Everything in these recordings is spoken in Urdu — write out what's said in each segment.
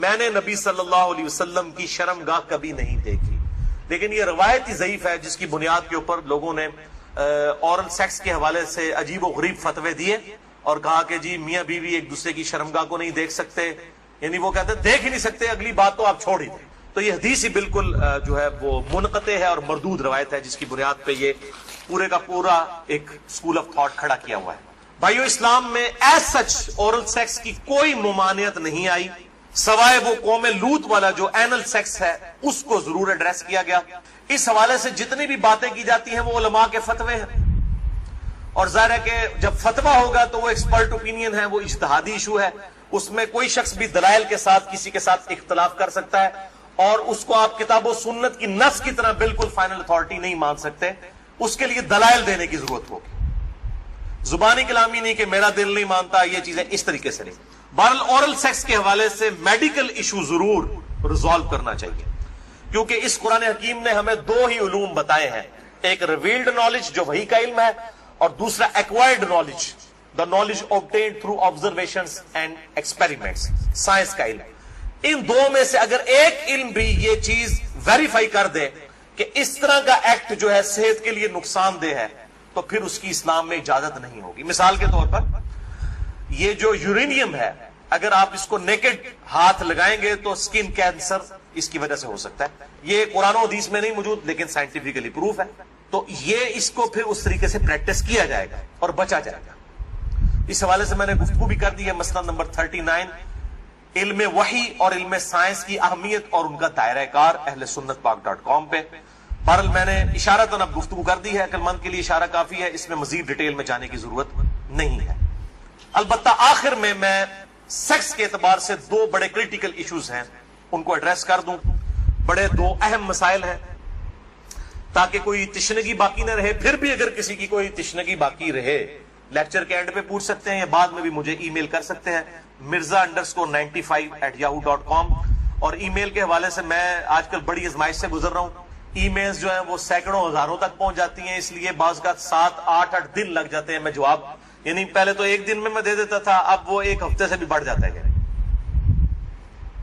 میں نے نبی صلی اللہ علیہ وسلم کی شرمگاہ کبھی نہیں دیکھی، لیکن یہ روایت ہی ضعیف ہے جس کی بنیاد کے اوپر لوگوں نے اورل سیکس کے حوالے سے عجیب و غریب فتوے دیے اور کہا کہ جی میاں بیوی ایک دوسرے کی شرمگاہ کو نہیں دیکھ سکتے، یعنی وہ کہتے ہیں دیکھ ہی نہیں سکتے، اگلی بات تو آپ چھوڑ ہی دیں۔ تو یہ حدیث ہی بالکل جو ہے وہ منقطع ہے اور مردود روایت ہے جس کی بنیاد پہ یہ پورے کا پورا ایک اسکول آف تھاٹ کھڑا کیا ہوا ہے۔ بھائیو، اسلام میں ایز سچ اورل سیکس کی کوئی ممانعت نہیں آئی، سوائے وہ قوم لوط والا جو اینل سیکس ہے اس کو ضرور ایڈریس کیا گیا۔ اس حوالے سے جتنی بھی باتیں کی جاتی ہیں وہ علماء کے فتوے ہیں، اور ظاہر ہے کہ جب فتویٰ ہوگا تو وہ ایکسپرٹ اوپینین ہے، وہ اجتہادی ایشو ہے، اس میں کوئی شخص بھی دلائل کے ساتھ کسی کے ساتھ اختلاف کر سکتا ہے، اور اس کو آپ کتاب و سنت کی نص کی طرح بالکل فائنل اتھارٹی نہیں مان سکتے، اس کے لیے دلائل دینے کی ضرورت ہوگی، زبانی کلامی نہیں کہ میرا دل نہیں مانتا، یہ چیزیں اس طریقے سے نہیں۔ بہرحال اورل سیکس کے حوالے سے میڈیکل ایشو ضرور ریزالو کرنا چاہیے، کیونکہ اس قرآن حکیم نے ہمیں دو ہی علوم بتائے ہیں، ایک ریویلڈ نالج جو وحی کا علم ہے، اور دوسرا acquired knowledge, the knowledge obtained through observations and experiments، science کا علم۔ ان دو میں سے اگر ایک علم بھی یہ چیز ویریفائی کر دے کہ اس طرح کا ایکٹ جو ہے صحت کے لیے نقصان دہ ہے تو پھر اس کی اسلام میں اجازت نہیں ہوگی۔ مثال کے طور پر یہ جو یورینیم ہے، اگر آپ اس کو نیکڈ ہاتھ لگائیں گے تو سکن کینسر اس کی وجہ سے ہو سکتا ہے، یہ قرآن و حدیث میں نہیں موجود لیکن سائنٹیفکلی پروف ہے، تو یہ اس کو پھر اس طریقے سے پریکٹس کیا جائے گا اور بچا جائے گا۔ اس حوالے سے میں نے گفتگو بھی کر دی ہے، مسئلہ نمبر 39، علم وحی اور علم سائنس کی اہمیت اور ان کا دائرہ کار، اہل سنت پاک.com پہ۔ بہرحال میں نے اشارتاً اب گفتگو کر دی ہے، عقل مند کے لیے اشارہ کافی ہے، اس میں مزید ڈیٹیل میں جانے کی ضرورت نہیں ہے۔ البتہ آخر میں سیکس کے اعتبار سے دو بڑے کریٹیکل ایشوز ہیں، ان کو ایڈریس کر دوں۔ بڑے دو اہم مسائل ہیں تاکہ کوئی تشنگی باقی نہ رہے، پھر بھی اگر کسی کی کوئی تشنگی باقی رہے لیکچر کے اینڈ پہ پوچھ سکتے ہیں یا بعد میں بھی مجھے ای میل کر سکتے ہیں، mirza_95@yahoo.com۔ اور ای میل کے حوالے سے میں آج کل بڑی آزمائش سے گزر رہا ہوں، ای میلز جو ہیں وہ سینکڑوں ہزاروں تک پہنچ جاتی ہیں، اس لیے بعض کا 7-8 دن لگ جاتے ہیں میں جواب، یعنی پہلے تو ایک دن میں دے دیتا تھا، اب وہ ایک ہفتے سے بھی بڑھ جاتا ہے۔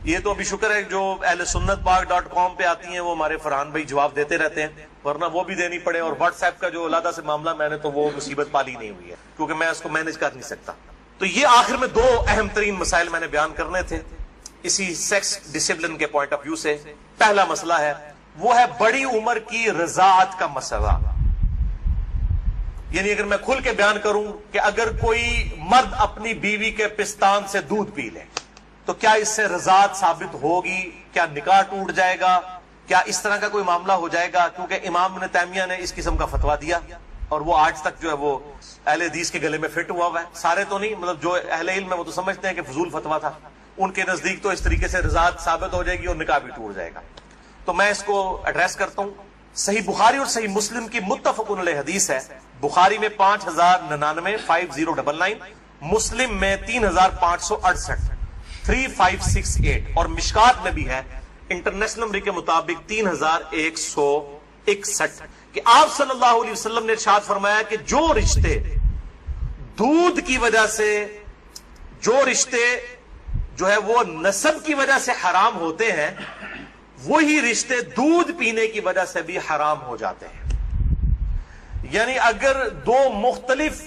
یہ تو ابھی شکر ہے جو اہل سنت پاک.com پہ آتی ہیں وہ ہمارے فرحان بھائی جواب دیتے رہتے ہیں، ورنہ وہ بھی دینی پڑے، اور واٹس ایپ کا جو علیحدہ سے معاملہ میں نے تو وہ مصیبت پالی نہیں ہوئی ہے کیونکہ میں اس کو مینج کر نہیں سکتا۔ تو یہ آخر میں دو اہم ترین مسائل میں نے بیان کرنے تھے اسی سیکس ڈسپلن کے پوائنٹ آف ویو سے۔ پہلا مسئلہ ہے وہ ہے بڑی عمر کی رضاعت کا مسئلہ، یعنی اگر میں کھل کے بیان کروں کہ اگر کوئی مرد اپنی بیوی کے پستان سے دودھ پی لے تو کیا اس سے رضاعت ثابت ہوگی، کیا نکاح ٹوٹ جائے گا، کیا اس طرح کا کوئی معاملہ ہو جائے گا؟ کیونکہ امام ابن تیمیہ نے اس قسم کا فتویٰ دیا اور وہ آج تک جو ہے وہ اہل حدیث کے گلے میں فٹ ہوا ہے، سارے تو نہیں، مطلب جو اہل علم ہے وہ تو سمجھتے ہیں کہ فضول فتویٰ تھا، ان کے نزدیک تو اس طریقے سے رضاعت ثابت ہو جائے گی اور نکاح بھی ٹوٹ جائے گا۔ تو میں اس کو ایڈریس کرتا ہوں۔ صحیح بخاری اور صحیح مسلم کی متفق علیہ حدیث ہے، بخاری میں 5099 مسلم میں 3568 3568 اور مشکات میں بھی ہے انٹرنیشنل نمبر کے مطابق 3161 کہ آپ صلی اللہ علیہ وسلم نے ارشاد فرمایا کہ جو رشتے دودھ کی وجہ سے، جو رشتے جو ہے وہ نسب کی وجہ سے حرام ہوتے ہیں، وہی رشتے دودھ پینے کی وجہ سے بھی حرام ہو جاتے ہیں۔ یعنی اگر دو مختلف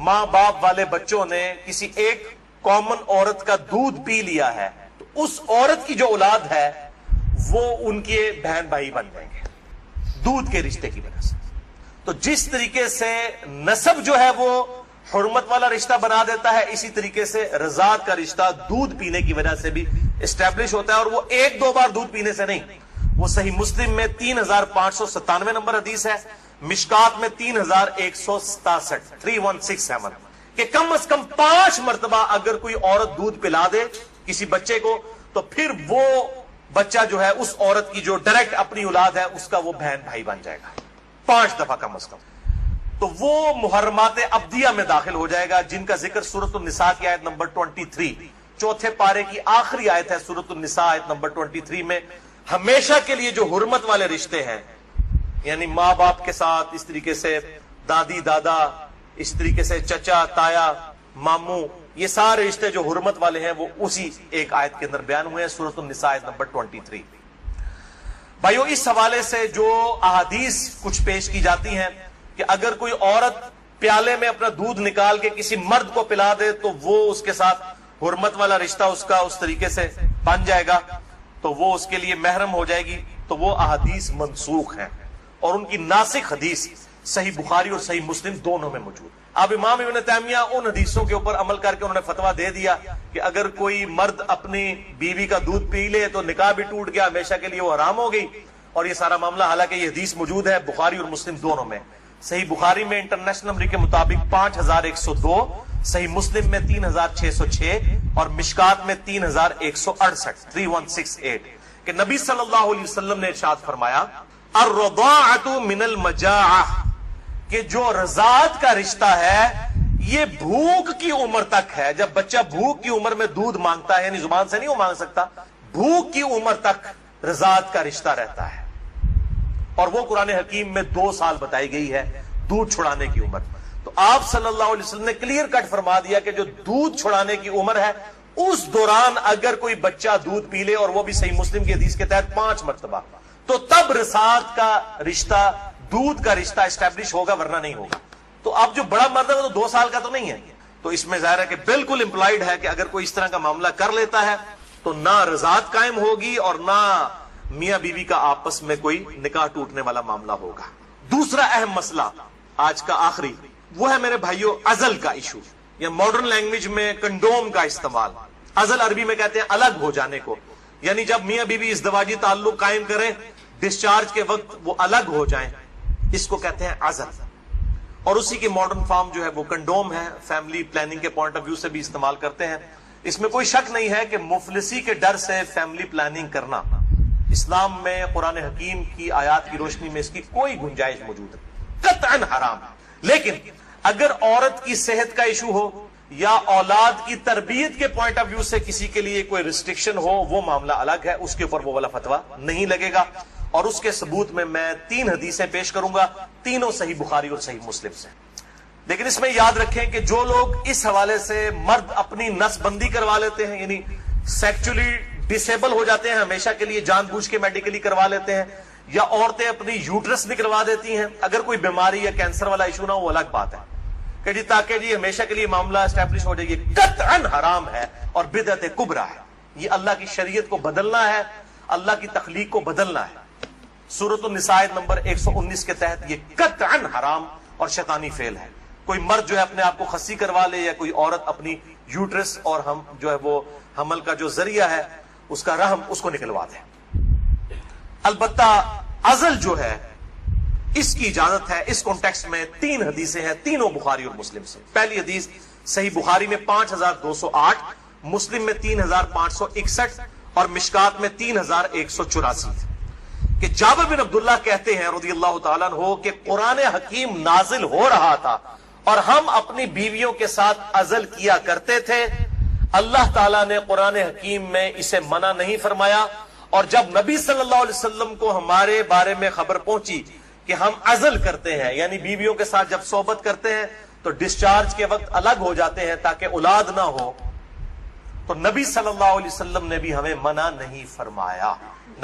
ماں باپ والے بچوں نے کسی ایک کامن عورت کا دودھ پی لیا ہے تو اس عورت کی جو اولاد ہے وہ ان کے بہن بھائی بن جائیں گے دودھ کے رشتے کی وجہ سے۔ تو جس طریقے سے نسب جو ہے وہ حرمت والا رشتہ بنا دیتا ہے، اسی طریقے سے رضاعت کا رشتہ دودھ پینے کی وجہ سے بھی اسٹیبلش ہوتا ہے، اور وہ ایک دو بار دودھ پینے سے نہیں۔ وہ صحیح مسلم میں 3597 نمبر حدیث ہے، مشکات میں 3167 3167 کہ کم از کم 5 مرتبہ اگر کوئی عورت دودھ پلا دے کسی بچے کو تو پھر وہ بچہ جو ہے اس عورت کی جو ڈائریکٹ اپنی اولاد ہے اس کا وہ بہن بھائی بن جائے گا 5 دفعہ کم از کم، تو وہ محرمات ابدیہ میں داخل ہو جائے گا جن کا ذکر سورۃ النساء کی آیت نمبر 23 چوتھے پارے کی آخری آیت ہے سورۃ النساء آیت نمبر 23 میں ہمیشہ کے لیے جو حرمت والے رشتے ہیں، یعنی ماں باپ کے ساتھ، اس طریقے سے دادی دادا، اس طریقے سے چچا تایا ماموں، یہ سارے رشتے جو حرمت والے ہیں وہ اسی ایک آیت کے اندر بیان ہوئے ہیں، سورۃ النساء نمبر 23۔ بھائیو، اس حوالے سے جو احادیث کچھ پیش کی جاتی ہیں کہ اگر کوئی عورت پیالے میں اپنا دودھ نکال کے کسی مرد کو پلا دے تو وہ اس کے ساتھ حرمت والا رشتہ اس کا اس طریقے سے بن جائے گا، تو وہ اس کے لیے محرم ہو جائے گی، تو وہ احادیث منسوخ ہیں، اور ان کی ناسخ حدیث صحیح بخاری اور صحیح مسلم دونوں میں موجود۔ اب امام ابن تیمیہ ان حدیثوں کے اوپر عمل کر کے انہوں نے فتویٰ دے دیا کہ اگر کوئی مرد اپنی بیوی کا دودھ پی لے تو نکاح بھی ٹوٹ گیا، ہمیشہ کے لیے وہ حرام ہو گئی، اور یہ سارا معاملہ، حالانکہ یہ حدیث موجود ہے بخاری اور مسلم دونوں میں۔ صحیح بخاری میں انٹرنیشنل نمبر کے مطابق 5102، صحیح مسلم میں 3606 اور مشکات میں 3168 3168 کہ نبی صلی اللہ علیہ وسلم نے ارشاد فرمایا الرضاعۃ من المجاعہ، کہ جو رضاعت کا رشتہ ہے یہ بھوک کی عمر تک ہے۔ جب بچہ بھوک کی عمر میں دودھ مانگتا ہے، یعنی زبان سے نہیں وہ مانگ سکتا، بھوک کی عمر تک رضاعت کا رشتہ رہتا ہے، اور وہ قرآن حکیم میں 2 سال بتائی گئی ہے دودھ چھڑانے کی عمر۔ تو آپ صلی اللہ علیہ وسلم نے کلیئر کٹ فرما دیا کہ جو دودھ چھڑانے کی عمر ہے اس دوران اگر کوئی بچہ دودھ پی لے، اور وہ بھی صحیح مسلم کی حدیث کے تحت 5 مرتبہ، تو تب رضاعت کا رشتہ، دودھ کا رشتہ اسٹیبلش ہوگا، ورنہ نہیں ہوگا۔ تو اب جو بڑا مرد ہے وہ تو 2 سال کا تو نہیں ہے، تو اس میں ظاہر ہے کہ بالکل امپلائڈ ہے کہ اگر کوئی اس طرح کا معاملہ کر لیتا ہے تو نہ رضاعت قائم ہوگی اور نہ میاں بیوی کا آپس میں کوئی نکاح ٹوٹنے والا معاملہ ہوگا۔ دوسرا اہم مسئلہ آج کا آخری، وہ ہے میرے بھائیوں عزل کا ایشو، یا ماڈرن لینگویج میں کنڈوم کا استعمال۔ عزل عربی میں کہتے ہیں الگ ہو جانے کو، یعنی جب میاں بیوی ازدواجی تعلق قائم کریں، ڈسچارج کے وقت وہ الگ ہو جائیں، اس کو کہتے ہیں عزل، اور اسی کی ماڈرن فارم جو ہے وہ کنڈوم ہے۔ فیملی پلاننگ کے پوائنٹ آف ویو سے بھی استعمال کرتے ہیں۔ اس میں کوئی شک نہیں ہے کہ مفلسی کے ڈر سے فیملی پلاننگ کرنا اسلام میں قرآن حکیم کی آیات کی روشنی میں اس کی کوئی گنجائش موجود ہے، قطعاً حرام ہے۔ لیکن اگر عورت کی صحت کا ایشو ہو یا اولاد کی تربیت کے پوائنٹ آف ویو سے کسی کے لیے کوئی ریسٹرکشن ہو، وہ معاملہ الگ ہے، اس کے اوپر وہ والا فتویٰ نہیں لگے گا، اور اس کے ثبوت میں 3 حدیثیں پیش کروں گا، تینوں صحیح بخاری اور صحیح مسلم سے۔ لیکن اس میں یاد رکھیں کہ جو لوگ اس حوالے سے مرد اپنی نس بندی کروا لیتے ہیں، یعنی سیکچولی ڈسیبل ہو جاتے ہیں ہمیشہ کے لیے، جان بوجھ کے میڈیکلی کروا لیتے ہیں، یا عورتیں اپنی یوٹرس نکلوا دیتی ہیں، اگر کوئی بیماری یا کینسر والا ایشو نہ ہو وہ الگ بات ہے کہ جی تاکہ جی ہمیشہ کے لیے معاملہ اسٹیبلش ہو جائے، یہ قطعاً حرام ہے اور بدعت کبریٰ ہے۔ یہ اللہ کی شریعت کو بدلنا ہے، اللہ کی تخلیق کو بدلنا ہے۔ سورۃ النساء نمبر 119 کے تحت یہ قطعاً حرام اور شیطانی فعل ہے۔ کوئی مرد جو ہے اپنے آپ کو خصی کروا لے، یا کوئی عورت اپنی یوٹرس اور ہم جو ہے وہ حمل کا جو ذریعہ ہے اس کا رحم اس کو نکلوا دے۔ البتہ عزل جو ہے اس کی اجازت ہے۔ اس کانٹیکسٹ میں 3 حدیثیں ہیں، تینوں بخاری اور مسلم سے۔ پہلی حدیث صحیح بخاری میں 5208، مسلم میں 3561 اور مشکات میں 3184 کہ جابر بن عبداللہ کہتے ہیں رضی اللہ تعالیٰ عنہ کہ قرآن حکیم نازل ہو رہا تھا اور ہم اپنی بیویوں کے ساتھ عزل کیا کرتے تھے، اللہ تعالیٰ نے قرآن حکیم میں اسے منع نہیں فرمایا، اور جب نبی صلی اللہ علیہ وسلم کو ہمارے بارے میں خبر پہنچی کہ ہم عزل کرتے ہیں، یعنی بیویوں کے ساتھ جب صحبت کرتے ہیں تو ڈسچارج کے وقت الگ ہو جاتے ہیں تاکہ اولاد نہ ہو، تو نبی صلی اللہ علیہ وسلم نے بھی ہمیں منع نہیں فرمایا۔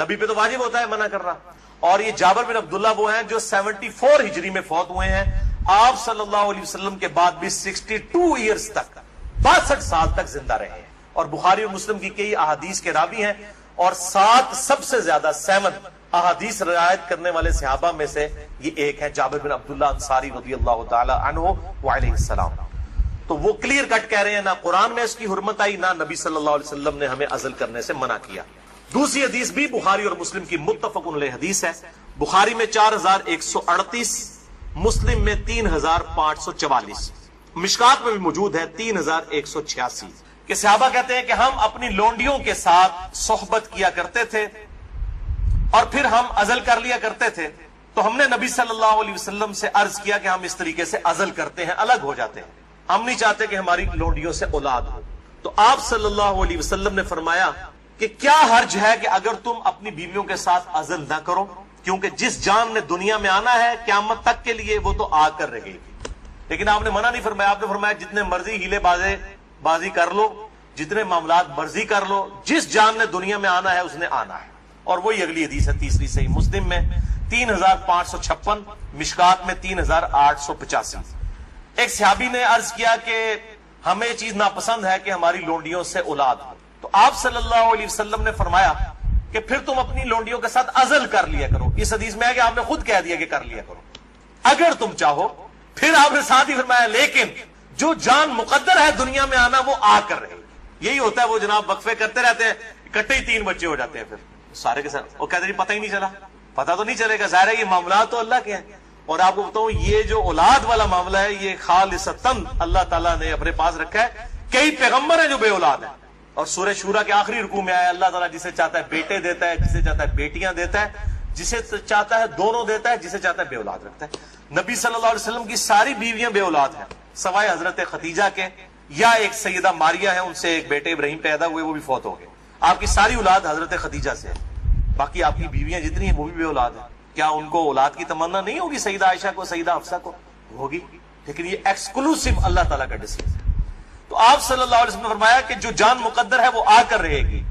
نبی پہ تو واجب ہوتا ہے منع کرنا، اور یہ جابر بن عبداللہ وہ ہیں جو 74 ہجری میں فوت ہوئے ہیں، آپ صلی اللہ علیہ وسلم کے بعد بھی 62 ایئرز تک، 62 سال تک زندہ رہے ہیں، اور بخاری اور مسلم کی کئی احادیث کے راوی ہیں، اور 7 سب سے زیادہ 7 احادیث روایت کرنے والے صحابہ میں سے یہ ایک ہے، جابر بن عبداللہ انصاری رضی اللہ تعالی عنہ وعلیہ السلام۔ تو وہ کلیئر کٹ کہہ رہے ہیں نہ قرآن میں اس کی حرمت آئی، نہ نبی صلی اللہ علیہ وسلم نے ہمیں عزل کرنے سے منع کیا۔ دوسری حدیث بھی بخاری اور مسلم کی متفق علیہ حدیث ہے، بخاری میں 4138، مسلم میں 3544، مشکات میں بھی موجود ہے 3186 کہ صحابہ کہتے ہیں کہ ہم اپنی لونڈیوں کے ساتھ صحبت کیا کرتے تھے اور پھر ہم عزل کر لیا کرتے تھے، تو ہم نے نبی صلی اللہ علیہ وسلم سے عرض کیا کہ ہم اس طریقے سے عزل کرتے ہیں، الگ ہو جاتے ہیں، ہم نہیں چاہتے کہ ہماری لونڈیوں سے اولاد ہو۔ تو آپ صلی اللہ علیہ وسلم نے فرمایا کہ کیا حرج ہے کہ اگر تم اپنی بیویوں کے ساتھ عزل نہ کرو، کیونکہ جس جان نے دنیا میں آنا ہے قیامت تک کے لیے وہ تو آ کر رہے گی۔ لیکن آپ نے منع نہیں فرمایا، آپ نے فرمایا جتنے مرضی ہیلے بازے بازی کر لو، جتنے معاملات مرضی کر لو، جس جان نے دنیا میں آنا ہے اس نے آنا ہے. اور وہی اگلی حدیث ہے تیسری صحیح مسلم میں 3556، مشکات میں 3885. ایک صحابی نے عرض کیا کہ ہمیں یہ چیز ناپسند ہے کہ ہماری لونڈیوں سے اولاد ہو. تو آپ صلی اللہ علیہ وسلم نے فرمایا کہ پھر تم اپنی لونڈیوں کے ساتھ عزل کر لیا کرو. اس حدیث میں ہے کہ آپ نے خود کہہ دیا کہ کر لیا کرو اگر تم چاہو. پھر آپ نے ساتھ ہی فرمایا لیکن جو جان مقدر ہے دنیا میں آنا وہ آ کر رہے. یہی ہوتا ہے وہ جناب وقفے کرتے رہتے ہیں، اکٹھے ہی 3 بچے ہو جاتے ہیں، پھر سارے کے ساتھ وہ کہتے ہیں پتہ ہی نہیں چلا. پتہ تو نہیں چلے گا، ظاہر ہے یہ معاملات تو اللہ کے ہیں. اور آپ کو بتاؤں یہ جو اولاد والا معاملہ ہے یہ خالصتاً اللہ تعالیٰ نے اپنے پاس رکھا ہے. کئی پیغمبر ہیں جو بے اولاد ہیں، اور سورہ شورا کے آخری رکوع میں آیا اللہ تعالیٰ جسے چاہتا ہے بیٹے دیتا ہے، جسے چاہتا ہے بیٹیاں دیتا ہے، جسے چاہتا ہے دونوں دیتا ہے، جسے چاہتا ہے بے اولاد رکھتا ہے. نبی صلی اللہ علیہ وسلم کی ساری بیویاں بے اولاد ہیں سوائے حضرت خدیجہ کے، یا ایک سیدہ ماریہ ہیں، ان سے ایک بیٹے ابراہیم پیدا ہوئے، وہ بھی فوت ہو گئے. آپ کی ساری اولاد حضرت خدیجہ سے ہے، باقی آپ کی بیویاں جتنی ہیں وہ بھی بے اولاد ہیں. کیا ان کو اولاد کی تمنا نہیں ہوگی؟ سیدہ عائشہ کو، سیدہ حفصہ کو ہوگی، لیکن یہ ایکسکلوسیو اللہ تعالیٰ کا ڈیسیژن ہے. تو آپ صلی اللہ علیہ وسلم نے فرمایا کہ جو جان مقدر ہے وہ آ کر رہے گی.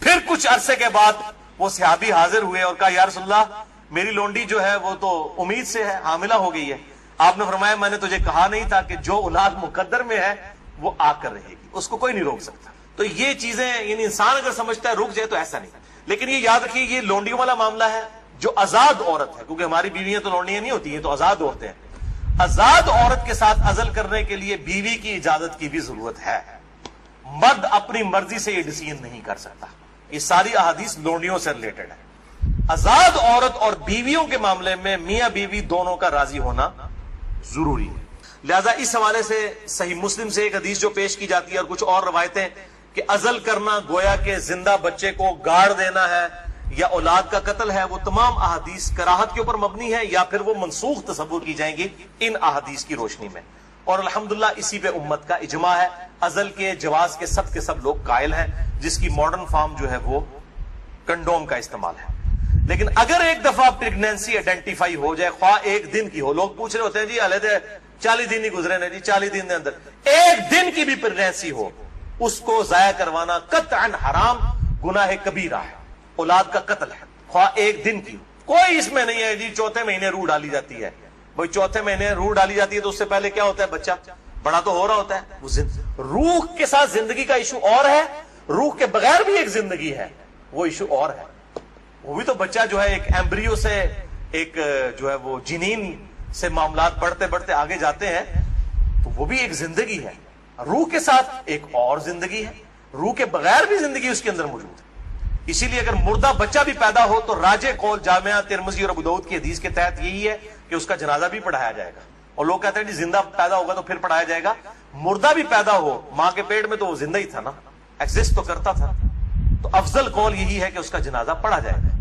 پھر کچھ عرصے کے بعد وہ صحابی حاضر ہوئے اور کہا یا رسول اللہ میری لونڈی جو ہے وہ تو امید سے ہے، حاملہ ہو گئی ہے. آپ نے فرمایا میں نے تجھے کہا نہیں تھا کہ جو اولاد مقدر میں ہے وہ آ کر رہے گی، اس کو کوئی نہیں روک سکتا. تو یہ چیزیں یعنی انسان اگر سمجھتا ہے رک جائے تو ایسا نہیں. لیکن یہ یاد رکھیے یہ لونڈیوں والا معاملہ ہے جو آزاد عورت ہے، کیونکہ ہماری بیویاں تو لونڈیاں نہیں ہوتی ہیں، تو آزاد عورتیں ہیں. آزاد عورت کے ساتھ عزل کرنے کے لیے بیوی کی اجازت کی بھی ضرورت ہے. مرد اپنی مرضی سے یہ ڈیسیژن نہیں کر سکتا. یہ ساری احادیث لونڈیوں سے ریلیٹڈ ہے. آزاد عورت اور بیویوں کے معاملے میں میاں بیوی دونوں کا راضی ہونا ضروری ہے. لہذا اس حوالے سے صحیح مسلم سے ایک حدیث جو پیش کی جاتی ہے اور کچھ اور روایتیں کہ عزل کرنا گویا کہ زندہ بچے کو گاڑ دینا ہے یا اولاد کا قتل ہے، وہ تمام احادیث کراہت کے اوپر مبنی ہے یا پھر وہ منسوخ تصور کی جائیں گی ان احادیث کی روشنی میں. اور الحمدللہ اسی پہ امت کا اجماع ہے. عزل کے جواز کے سب لوگ قائل ہیں، جس کی ماڈرن فارم جو ہے وہ کنڈوم کا استعمال ہے. لیکن اگر ایک دفعہ پریگنینسی آئیڈینٹیفائی ہو جائے، خواہ ایک دن کی ہو، لوگ پوچھ رہے ہوتے ہیں جی علیحدہ 40 دن ہی گزرے نا جی، 40 دن کے اندر ایک دن کی بھی پریگنینسی ہو، اس کو ضائع کروانا قطعاً حرام، گناہ کبیرہ ہے، اولاد کا قتل ہے، خواہ ایک دن کی. کوئی اس میں نہیں ہے جی چوتھے مہینے روح ڈالی جاتی ہے. بھائی چوتھے مہینے روح ڈالی جاتی ہے تو اس سے پہلے کیا ہوتا ہے؟ بچہ بڑا تو ہو رہا ہوتا ہے. وہ روح کے ساتھ زندگی کا ایشو اور ہے، روح کے بغیر بھی ایک زندگی ہے، وہ ایشو اور ہے. وہ بھی تو بچہ جو ہے ایک ایمبریو سے ایک جو ہے وہ جنین سے معاملات بڑھتے بڑھتے آگے جاتے ہیں، تو وہ بھی ایک زندگی ہے. روح کے ساتھ ایک اور زندگی ہے، روح کے بغیر بھی زندگی اس کے اندر موجود ہے. اسی لیے اگر مردہ بچہ بھی پیدا ہو تو راجح قول جامعہ ترمذی اور ابو داؤد کی حدیث کے تحت یہی ہے کہ اس کا جنازہ بھی پڑھایا جائے گا. اور لوگ کہتے ہیں جی زندہ پیدا ہوگا تو پھر پڑھایا جائے گا. مردہ بھی پیدا ہو ماں کے پیٹ میں تو وہ زندہ ہی تھا نا، ایگزسٹ تو کرتا تھا. تو افضل قول یہی ہے کہ اس کا جنازہ پڑھا جائے گا.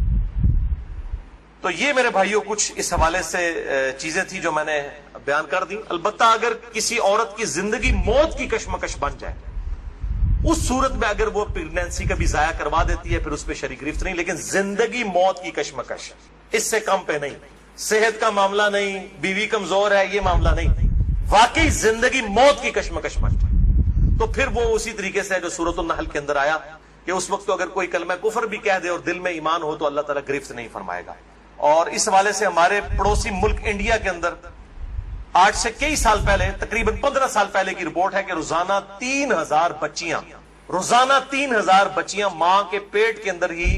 تو یہ میرے بھائیوں کچھ اس حوالے سے چیزیں تھی جو میں نے بیان کر دی. البتہ اگر کسی عورت کی زندگی موت کی کشمکش بن جائے، اس صورت میں اگر وہ پریگنینسی کا بھی ضائع کروا دیتی ہے پھر اس پہ شرعی گرفت نہیں. لیکن زندگی موت کی کشمکش اس سے کم پہ نہیں. صحت کا معاملہ نہیں، بیوی کمزور ہے، یہ معاملہ نہیں، واقعی زندگی موت کی کشمکش بن جائے تو پھر وہ اسی طریقے سے جو سورۃ النحل کے اندر آیا کہ اس وقت تو اگر کوئی کلمہ کفر بھی کہہ دے اور دل میں ایمان ہو تو اللہ تعالیٰ گرفت نہیں فرمائے گا. اور اس حوالے سے ہمارے پڑوسی ملک انڈیا کے اندر آج سے کئی سال پہلے، تقریباً 15 سال پہلے کی رپورٹ ہے کہ روزانہ 3000 بچیاں ماں کے پیٹ کے اندر ہی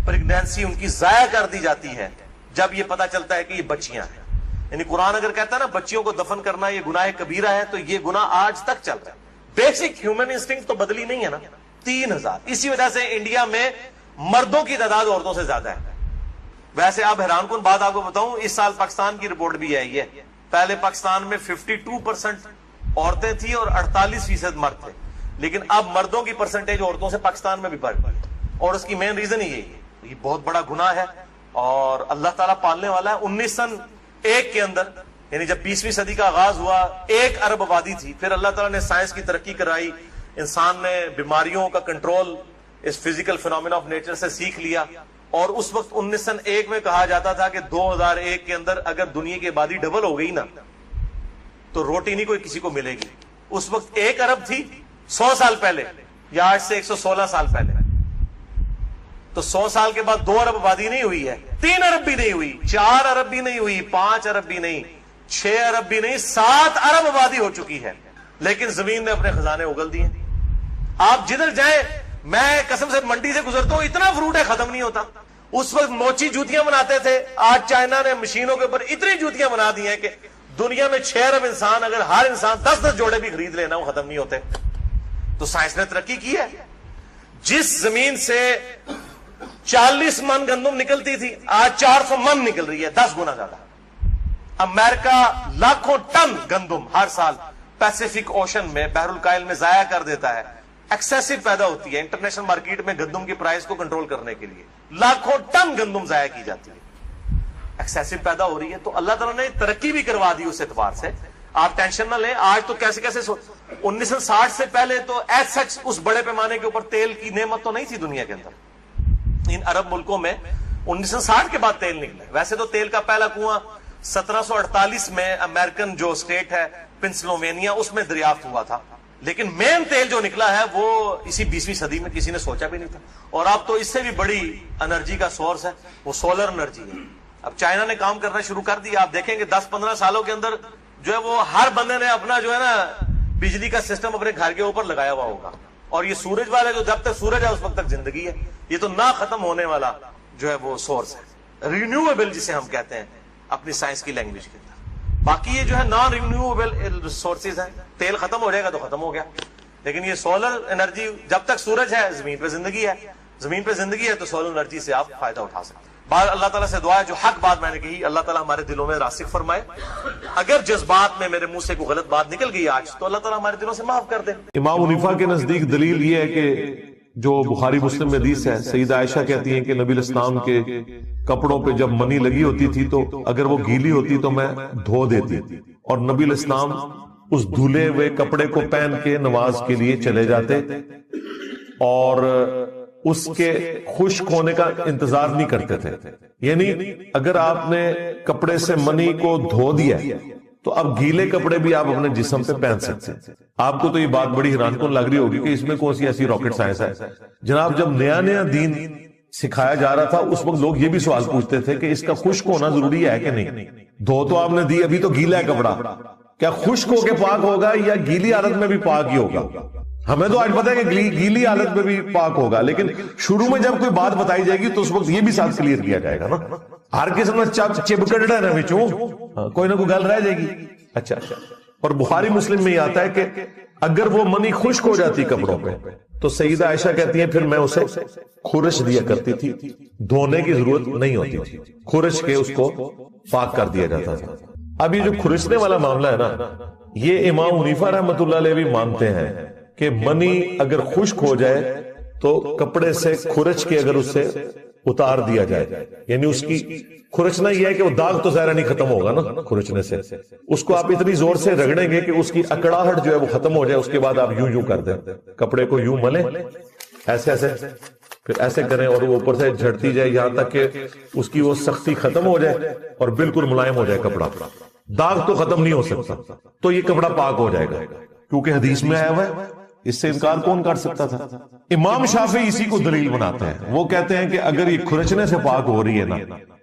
پریگنینسی ان کی ضائع کر دی جاتی ہے جب یہ پتا چلتا ہے کہ یہ بچیاں ہیں. یعنی قرآن اگر کہتا ہے نا بچیوں کو دفن کرنا یہ گناہ کبیرہ ہے تو یہ گناہ آج تک چل رہا ہے. بیسک ہیومن انسٹنکٹ تو بدلی نہیں ہے نا. 3000. اسی وجہ سے انڈیا میں مردوں کی تعداد عورتوں سے زیادہ ہے. ویسے آپ حیران کن بات آپ کو بتاؤں، اس سال پاکستان کی رپورٹ بھی آئی ہے. پہلے پاکستان میں 52% عورتیں تھیں اور 48% مرد تھے، لیکن اب مردوں کی پرسنٹیج عورتوں سے پاکستان میں بھی بڑھ گئی. اور اس کی مین ریزن ہی یہی ہے. یہ بہت بڑا گناہ ہے اور اللہ تعالیٰ پالنے والا ہے. 1901 کے اندر یعنی جب 20ویں صدی کا آغاز ہوا 1 ارب آبادی تھی. پھر اللہ تعالیٰ نے سائنس کی ترقی کرائی، انسان نے بیماریوں کا کنٹرول اس فزیکل فینومینا آف نیچر سے سیکھ لیا. اور اس وقت 1901 میں کہا جاتا تھا کہ 2001 کے اندر اگر دنیا کی آبادی ڈبل ہو گئی نا تو روٹی نہیں کوئی کسی کو ملے گی. اس وقت 1 ارب تھی، 100 سال پہلے یا آج سے 116 سال پہلے. تو 100 سال کے بعد 2 ارب آبادی نہیں ہوئی ہے, 3 ارب بھی نہیں ہوئی, 4 ارب بھی نہیں ہوئی, 5 ارب بھی نہیں, 6 ارب بھی نہیں, 7 ارب آبادی ہو چکی ہے. لیکن زمین نے اپنے خزانے اگل دیے. آپ جدھر جائیں, میں قسم سے منڈی سے گزرتا ہوں, اتنا فروٹ ہے ختم نہیں ہوتا. اس وقت موچی جوتیاں بناتے تھے, آج چائنا نے مشینوں کے اوپر اتنی جوتیاں بنا دی ہیں کہ دنیا میں 6 ارب انسان, اگر ہر انسان 10-10 جوڑے بھی خرید لینا, وہ ختم نہیں ہوتے. تو سائنس نے ترقی کی ہے. جس زمین سے 40 من گندم نکلتی تھی, آج 400 من نکل رہی ہے, 10 گنا زیادہ. امریکہ لاکھوں ٹن گندم ہر سال پیسیفک اوشن میں, بحر الکاہل میں ضائع کر دیتا ہے. ایکسیسو پیدا ہوتی ہے. انٹرنیشنل مارکیٹ میں گندم کی پرائز کو کنٹرول کرنے کے لیے لاکھوں ٹن گندم ضائع کی جاتی ہے. ایکسیسو پیدا ہو رہی ہے. تو اللہ تعالیٰ نے ترقی بھی کروا دی اس اعتبار سے. آپ ٹینشن نہ لیں. آج تو کیسے 1960 سے پہلے تو ایز سچ اس بڑے پیمانے کے اوپر تیل کی نعمت تو نہیں تھی دنیا کے اندر. ان عرب ملکوں میں 1960 کے بعد تیل نکلا. ویسے تو تیل کا پہلا کنواں 1748 میں امریکن جو اسٹیٹ ہے پنسلوینیا, اس میں دریافت ہوا تھا. لیکن مین تیل جو نکلا ہے وہ اسی 20ویں صدی میں, کسی نے سوچا بھی نہیں تھا. اور اب تو اس سے بھی بڑی انرجی کا سورس ہے, وہ سولر انرجی ہے. اب چائنا نے کام کرنا شروع کر دیا. آپ دیکھیں گے 10-15 سالوں کے اندر جو ہے وہ ہر بندے نے اپنا جو ہے نا بجلی کا سسٹم اپنے گھر کے اوپر لگایا ہوا ہوگا. اور یہ سورج والے جو جب تک سورج ہے اس وقت تک زندگی ہے. یہ تو نہ ختم ہونے والا جو ہے وہ سورس ہے, رینیویبل جسے ہم کہتے ہیں اپنی سائنس کی لینگویج کے اندر. باقی یہ جو ہے نان رینیویبل ریسورسز ہیں. تیل ختم ہو جائے گا تو ختم ہو گیا, لیکن یہ سولر انرجی, جب تک سورج ہے زمین پہ زندگی ہے, زمین پہ زندگی ہے تو سولر انرجی سے آپ فائدہ اٹھا سکتے ہیں. بعد اللہ تعالیٰ سے دعا ہے, جو حق بات میں نے کہی اللہ تعالیٰ ہمارے دلوں میں راسخ فرمائے. اگر جذبات میں میرے منہ سے کوئی غلط بات نکل گئی آج, تو اللہ تعالیٰ ہمارے دلوں سے معاف کر دے. امام حنیفہ کے نزدیک دلیل یہ ہے کہ جو بخاری مسلم میں حدیث ہے, سیدہ عائشہ کہتی ہیں کہ نبی الاسلام کے کپڑوں پہ جب منی لگی ہوتی تھی تو اگر وہ گیلی ہوتی تو میں دھو دیتی, اور نبی الاسلام اس دھلے ہوئے کپڑے کو پہن کے نماز کے لیے چلے جاتے اور اس کے خشک ہونے کا انتظار نہیں کرتے تھے. یعنی اگر آپ نے کپڑے سے منی کو دھو دیا تو اب گیلے کپڑے بھی آپ اپنے جسم پہ پہن سکتے ہیں. آپ کو تو یہ بات بڑی حیران کن لگ رہی ہوگی کہ اس میں کون سی ایسی راکٹ سائنس ہے. جناب جب نیا دین سکھایا جا رہا تھا اس وقت لوگ یہ بھی سوال پوچھتے تھے کہ اس کا خشک ہونا ضروری ہے کہ نہیں. دھو تو آپ نے دی, ابھی تو گیلا ہے کپڑا, کیا خشک ہو کے پاک ہوگا یا گیلی حالت میں بھی پاک ہی ہوگا؟ ہمیں تو آج پتا ہے کہ گیلی حالت میں بھی پاک ہوگا, لیکن شروع میں جب کوئی بات بتائی جائے گی تو اس وقت یہ بھی ساتھ کلیئر کیا جائے گا نا. ہر قسم میں چپکڑ رہے بچوں, کوئی نہ کوئی گل رہ جائے گی. اچھا. اور بخاری مسلم میں یہ آتا ہے کہ اگر وہ منی خشک ہو جاتی کپڑوں پہ تو سیدہ عائشہ کہتی ہیں پھر میں اسے خورش دیا کرتی تھی, دھونے کی ضرورت نہیں ہوتی تھی, خورش کے اس کو پاک کر دیا جاتا تھا. اب یہ جو خورشنے والا معاملہ ہے نا, یہ امام حنیفہ رحمۃ اللہ علیہ بھی مانتے ہیں کہ منی اگر خشک ہو جائے تو کپڑے سے خورش کے اگر اس سے اتار دیا جائے, یعنی اس کی خورچنا یہ ہے کہ وہ داغ تو ظاہر نہیں ختم ہوگا نا خورچنے سے, اس کو آپ اتنی زور سے رگڑیں گے کہ اس کی اکڑاہٹ جو ہے وہ ختم ہو جائے. اس کے بعد آپ یوں کر دیں, کپڑے کو یوں ملیں, ایسے پھر ایسے کریں اور وہ اوپر سے جھڑتی جائے یہاں تک کہ اس کی وہ سختی ختم ہو جائے اور بالکل ملائم ہو جائے کپڑا. داغ تو ختم نہیں ہو سکتا, تو یہ کپڑا پاک ہو جائے گا کیونکہ حدیث میں آیا ہوا ہے. اس سے انکار کون کر سکتا تھا؟ امام شافعی اسی کو دلیل بناتے ہیں. وہ کہتے ہیں کہ اگر یہ کھرچنے سے پاک ہو رہی ہے نا,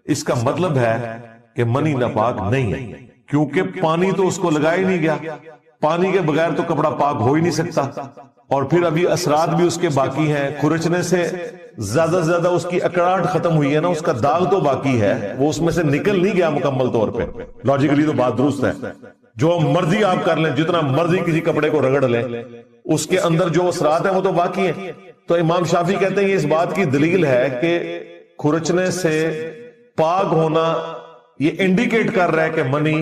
اس کا مطلب ہے کہ منی ناپاک نہیں ہے, کیونکہ پانی تو اس کو لگایا نہیں گیا, پانی کے بغیر تو کپڑا پاک ہو ہی نہیں سکتا, اور پھر ابھی اثرات بھی اس کے باقی ہیں. کھرچنے سے زیادہ سے زیادہ اس کی اکڑاہٹ ختم ہوئی ہے نا, اس کا داغ تو باقی ہے, وہ اس میں سے نکل نہیں گیا مکمل طور پہ. لاجیکلی تو بات درست ہے, جو مرضی آپ کر لیں, جتنا مرضی کسی کپڑے کو رگڑ لیں, اس کے اندر جو اثرات ہیں وہ تو باقی ہیں. تو امام شافعی کہتے ہیں یہ اس بات کی دلیل ہے کہ کھرچنے سے پاک ہونا یہ انڈیکیٹ کر رہا ہے کہ منی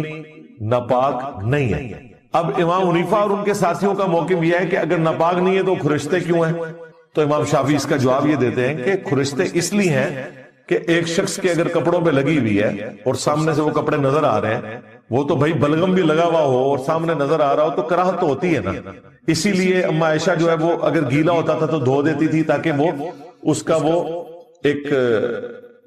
ناپاک نہیں ہے. اب امام حنیفہ اور ان کے ساتھیوں کا موقف یہ ہے کہ اگر ناپاک نہیں ہے تو کھرچتے کیوں ہیں؟ تو امام شافعی اس کا جواب یہ دیتے ہیں کہ کھرچتے اس لیے ہیں کہ ایک شخص کے اگر کپڑوں پہ لگی ہوئی ہے اور سامنے سے وہ کپڑے نظر آ رہے ہیں, وہ تو بھائی بلغم بھی لگا ہوا ہو اور سامنے نظر آ رہا ہو تو کراہت تو ہوتی ہے نا. اسی لیے اما عائشہ جو ہے وہ اگر گیلا ہوتا تھا تو دھو دیتی تھی تاکہ وہ اس کا وہ ایک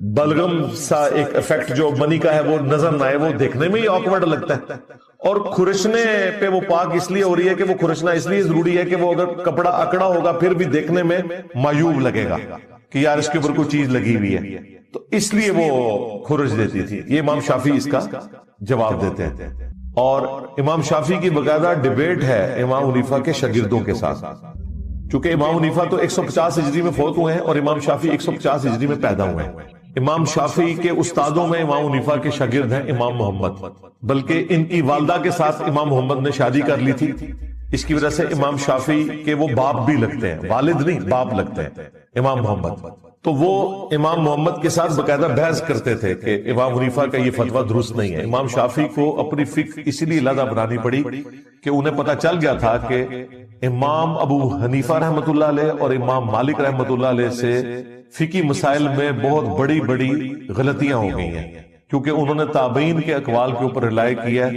بلغم سا ایک افیکٹ جو منی کا ہے وہ نظر نہ آئے، وہ دیکھنے میں ہی آکورڈ لگتا ہے. اور کھرچنے پہ وہ پاک اس لیے ہو رہی ہے کہ وہ کھرچنا اس لیے ضروری ہے کہ وہ اگر کپڑا اکڑا ہوگا پھر بھی دیکھنے میں معیوب لگے گا کہ یار اس کے اوپر کوئی چیز لگی ہوئی ہے، تو اس لیے وہ کھرچ دیتی تھی. یہ امام شافعی اس کا جواب دیتے ہیں. اور امام شافعی کی باقاعدہ ڈیبیٹ ہے امام حنیفہ کے شاگردوں کے ساتھ، چونکہ امام حنیفہ تو 150 ہجری میں فوت ہوئے ہیں اور امام شافعی 150 ہجری میں پیدا ہوئے ہیں. امام شافعی کے استادوں میں امام حنیفہ کے شاگرد ہیں امام محمد، بلکہ ان کی والدہ کے ساتھ امام محمد نے شادی کر لی تھی. اس کی وجہ سے امام شافعی کے وہ باپ بھی لگتے ہیں، والد نہیں باپ لگتے ہیں امام محمد. تو وہ امام محمد کے ساتھ باقاعدہ بحث کرتے تھے کہ امام حنیفہ کا یہ فتویٰ درست نہیں ہے. امام شافعی کو اپنی فقہ اسی لیے علیحدہ بنانی پڑی کہ انہیں پتہ چل گیا تھا کہ امام ابو حنیفہ رحمۃ اللہ علیہ اور امام مالک رحمۃ اللہ علیہ سے فقہی مسائل میں بہت بڑی بڑی غلطیاں ہو گئی ہیں، کیونکہ انہوں نے تابعین کے اقوال کے اوپر رلائے کیا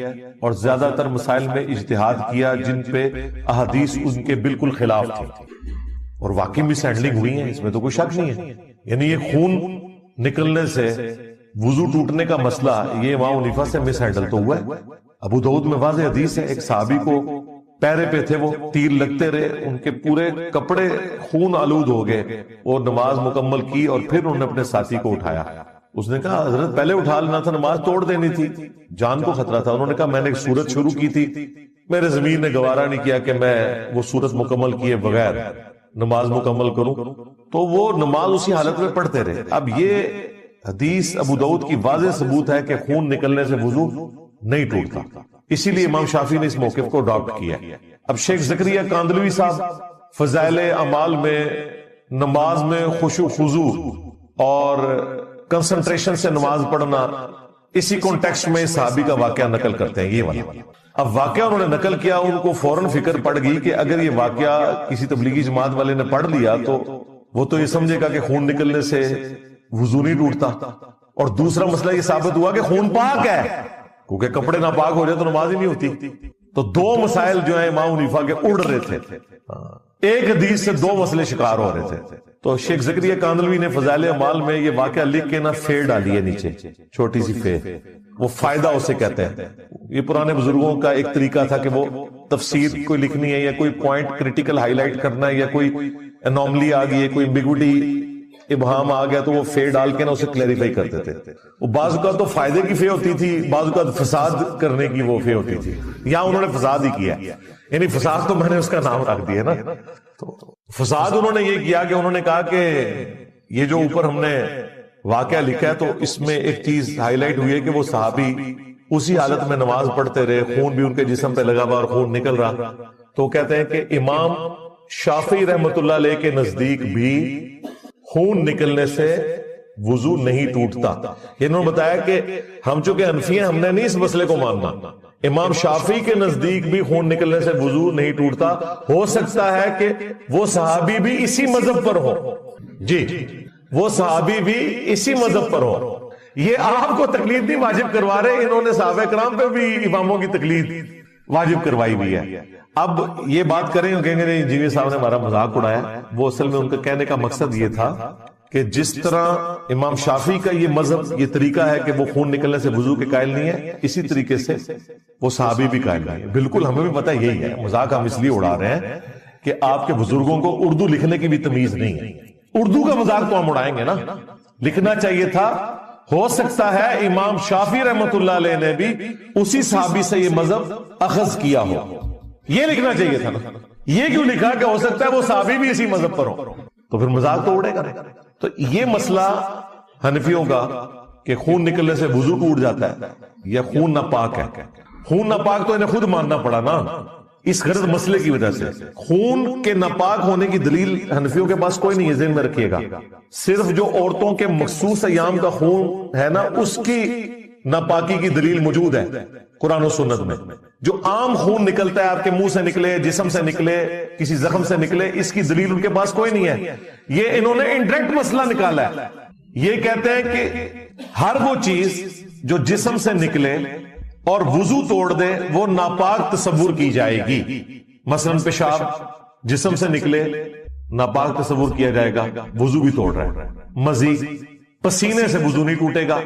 اور زیادہ تر مسائل میں اجتہاد کیا جن پہ احادیث ان کے بالکل خلاف تھی، اور واقعی مس ہینڈلنگ ہوئی ہیں، اس میں تو کوئی شک نہیں ہے. یعنی یہ خون نکلنے سے وضو ٹوٹنے کا مسئلہ یہ امام حنیفہ سے مس ہینڈل تو ہوا ہے. ابو داؤد میں واضح حدیث ہے، ایک صحابی کو پیرے پہ تھے، وہ تیر لگتے رہے، ان کے پورے کپڑے خون آلود ہو گئے، وہ نماز مکمل کی اور پھر انہوں نے اپنے ساتھی کو اٹھایا. اس نے کہا حضرت پہلے اٹھا لینا تھا، نماز توڑ دینی تھی، جان کو خطرہ تھا. انہوں نے کہا میں نے ایک سورت شروع کی تھی، میرے ضمیر نے گوارا نہیں کیا کہ میں وہ سورت مکمل کیے بغیر نماز مکمل کروں. تو وہ نماز اسی حالت میں پڑھتے رہے. اب یہ حدیث ابو داؤد کی واضح ثبوت ہے کہ خون نکلنے سے وضو نہیں ٹوٹتا، اسی لیے امام شافعی نے اس موقف کو اڈاپٹ کیا. اب شیخ زکریا کاندلوی صاحب فضائل اعمال میں نماز میں خشوع خضوع اور کنسنٹریشن سے نماز پڑھنا، اسی کانٹیکسٹ میں صحابی کا واقعہ نقل کرتے ہیں یہ والا. اب واقعہ انہوں نے نقل کیا، ان کو فوراً فکر پڑ گئی کہ اگر یہ واقعہ کسی تبلیغی جماعت والے نے پڑھ لیا تو وہ تو یہ سمجھے گا کہ خون نکلنے سے وضو نہیں ٹوٹتا، اور دوسرا مسئلہ یہ ثابت ہوا کہ خون پاک ہے، کیونکہ کپڑے ناپاک ہو جائے تو نماز ہی نہیں ہوتی. تو دو مسائل جو ہیں امام حنیفہ کے اڑ رہے تھے، ایک حدیث سے دو مسئلے شکار ہو رہے تھے. تو شیخ زکریا کاندلوی نے فضائل اعمال میں یہ واقعہ لکھ کے نا فے ڈالی ہے نیچے، چھوٹی سی فے، وہ فائدہ اسے کہتے ہیں. یہ پرانے بزرگوں کا ایک طریقہ تھا کہ وہ تفسیر کوئی لکھنی ہے یا کوئی پوائنٹ کریٹیکل ہائی لائٹ کرنا ہے یا کوئی انوملی آ گئی ہے، کوئی ایمبیگوٹی ابہام آ گیا تو وہ فے ڈال کے نا اسے کلیریفائی کرتے تھے. وہ بعض اوقات تو فائدے کی فے ہوتی تھی، بعض اوقات فساد کرنے کی وہ فے ہوتی تھی. یہاں انہوں نے فساد ہی کیا، یعنی فساد تو میں نے اس کا نام رکھ دیا نا. تو فساد انہوں نے یہ کیا کہ انہوں نے کہا کہ یہ جو اوپر ہم نے واقعہ لکھا ہے تو اس میں ایک چیز ہائی لائٹ ہوئی ہے کہ وہ صحابی اسی حالت میں نماز پڑھتے رہے، خون بھی ان کے جسم پہ لگا ہوا اور خون نکل رہا. تو کہتے ہیں کہ امام شافعی رحمت اللہ علیہ کے نزدیک بھی خون نکلنے سے وضو نہیں ٹوٹتا. انہوں نے بتایا کہ ہم چونکہ حنفی ہیں، ہم نے نہیں اس مسئلے کو ماننا. امام شافعی کے نزدیک بھی خون نکلنے سے وضو نہیں ٹوٹتا. ہو سکتا ہے کہ وہ صحابی بھی اسی مذہب پر ہو، جی وہ صحابی بھی اسی مذہب پر ہو. یہ آپ کو تقلید نہیں واجب کروا رہے، انہوں نے صحابہ کرام پہ بھی اماموں کی تقلید واجب کروائی ہوئی ہے. اب یہ بات کریں کہیں گے نہیں جیوی صاحب نے ہمارا مذاق اڑایا. وہ اصل میں ان کا کہنے کا مقصد یہ تھا کہ جس طرح امام شافعی کا یہ مذہب یہ طریقہ ہے کہ وہ خون نکلنے سے وضو کے قائل نہیں ہے، اسی طریقے سے وہ صحابی بھی قائل نہیں ہے. بالکل ہمیں بھی پتہ یہی ہے، مذاق ہم اس لیے اڑا رہے ہیں کہ آپ کے بزرگوں کو اردو لکھنے کی بھی تمیز نہیں ہے. اردو کا مذاق تو ہم اڑائیں گے نا، لکھنا چاہیے تھا. ہو سکتا ہے امام شافعی رحمت اللہ علیہ نے بھی اسی صحابی سے یہ مذہب اخذ کیا ہو، یہ لکھنا چاہیے تھا نا. یہ کیوں لکھا کہ ہو سکتا ہے وہ صحابی بھی اسی مذہب پر ہو؟ تو پھر مذاق تو اڑے گا. تو یہ مسئلہ حنفیوں کا کہ خون نکلنے سے وضو ٹوٹ جاتا ہے یا خون ناپاک ہے. خون ناپاک تو انہیں خود ماننا پڑا نا اس غلط مسئلے کی وجہ سے. خون کے ناپاک ہونے کی دلیل حنفیوں کے پاس کوئی نہیں ہے، ذہن میں رکھیے گا. صرف جو عورتوں کے مخصوص ایام کا خون ہے نا اس کی ناپاکی کی دلیل موجود ہے قرآن و سنت میں. جو عام خون نکلتا ہے آپ کے منہ سے نکلے، جسم سے نکلے، کسی زخم سے نکلے، اس کی دلیل ان کے پاس کوئی نہیں ہے. یہ انہوں نے انڈائریکٹ مسئلہ نکالا ہے. یہ کہتے ہیں کہ ہر وہ چیز جو جسم سے نکلے اور وضو توڑ دے وہ ناپاک تصور کی جائے گی. مثلا پیشاب جسم سے نکلے ناپاک تصور کیا جائے گا، وضو بھی توڑ رہا ہے. مزید پسینے سے وضو نہیں ٹوٹے گا،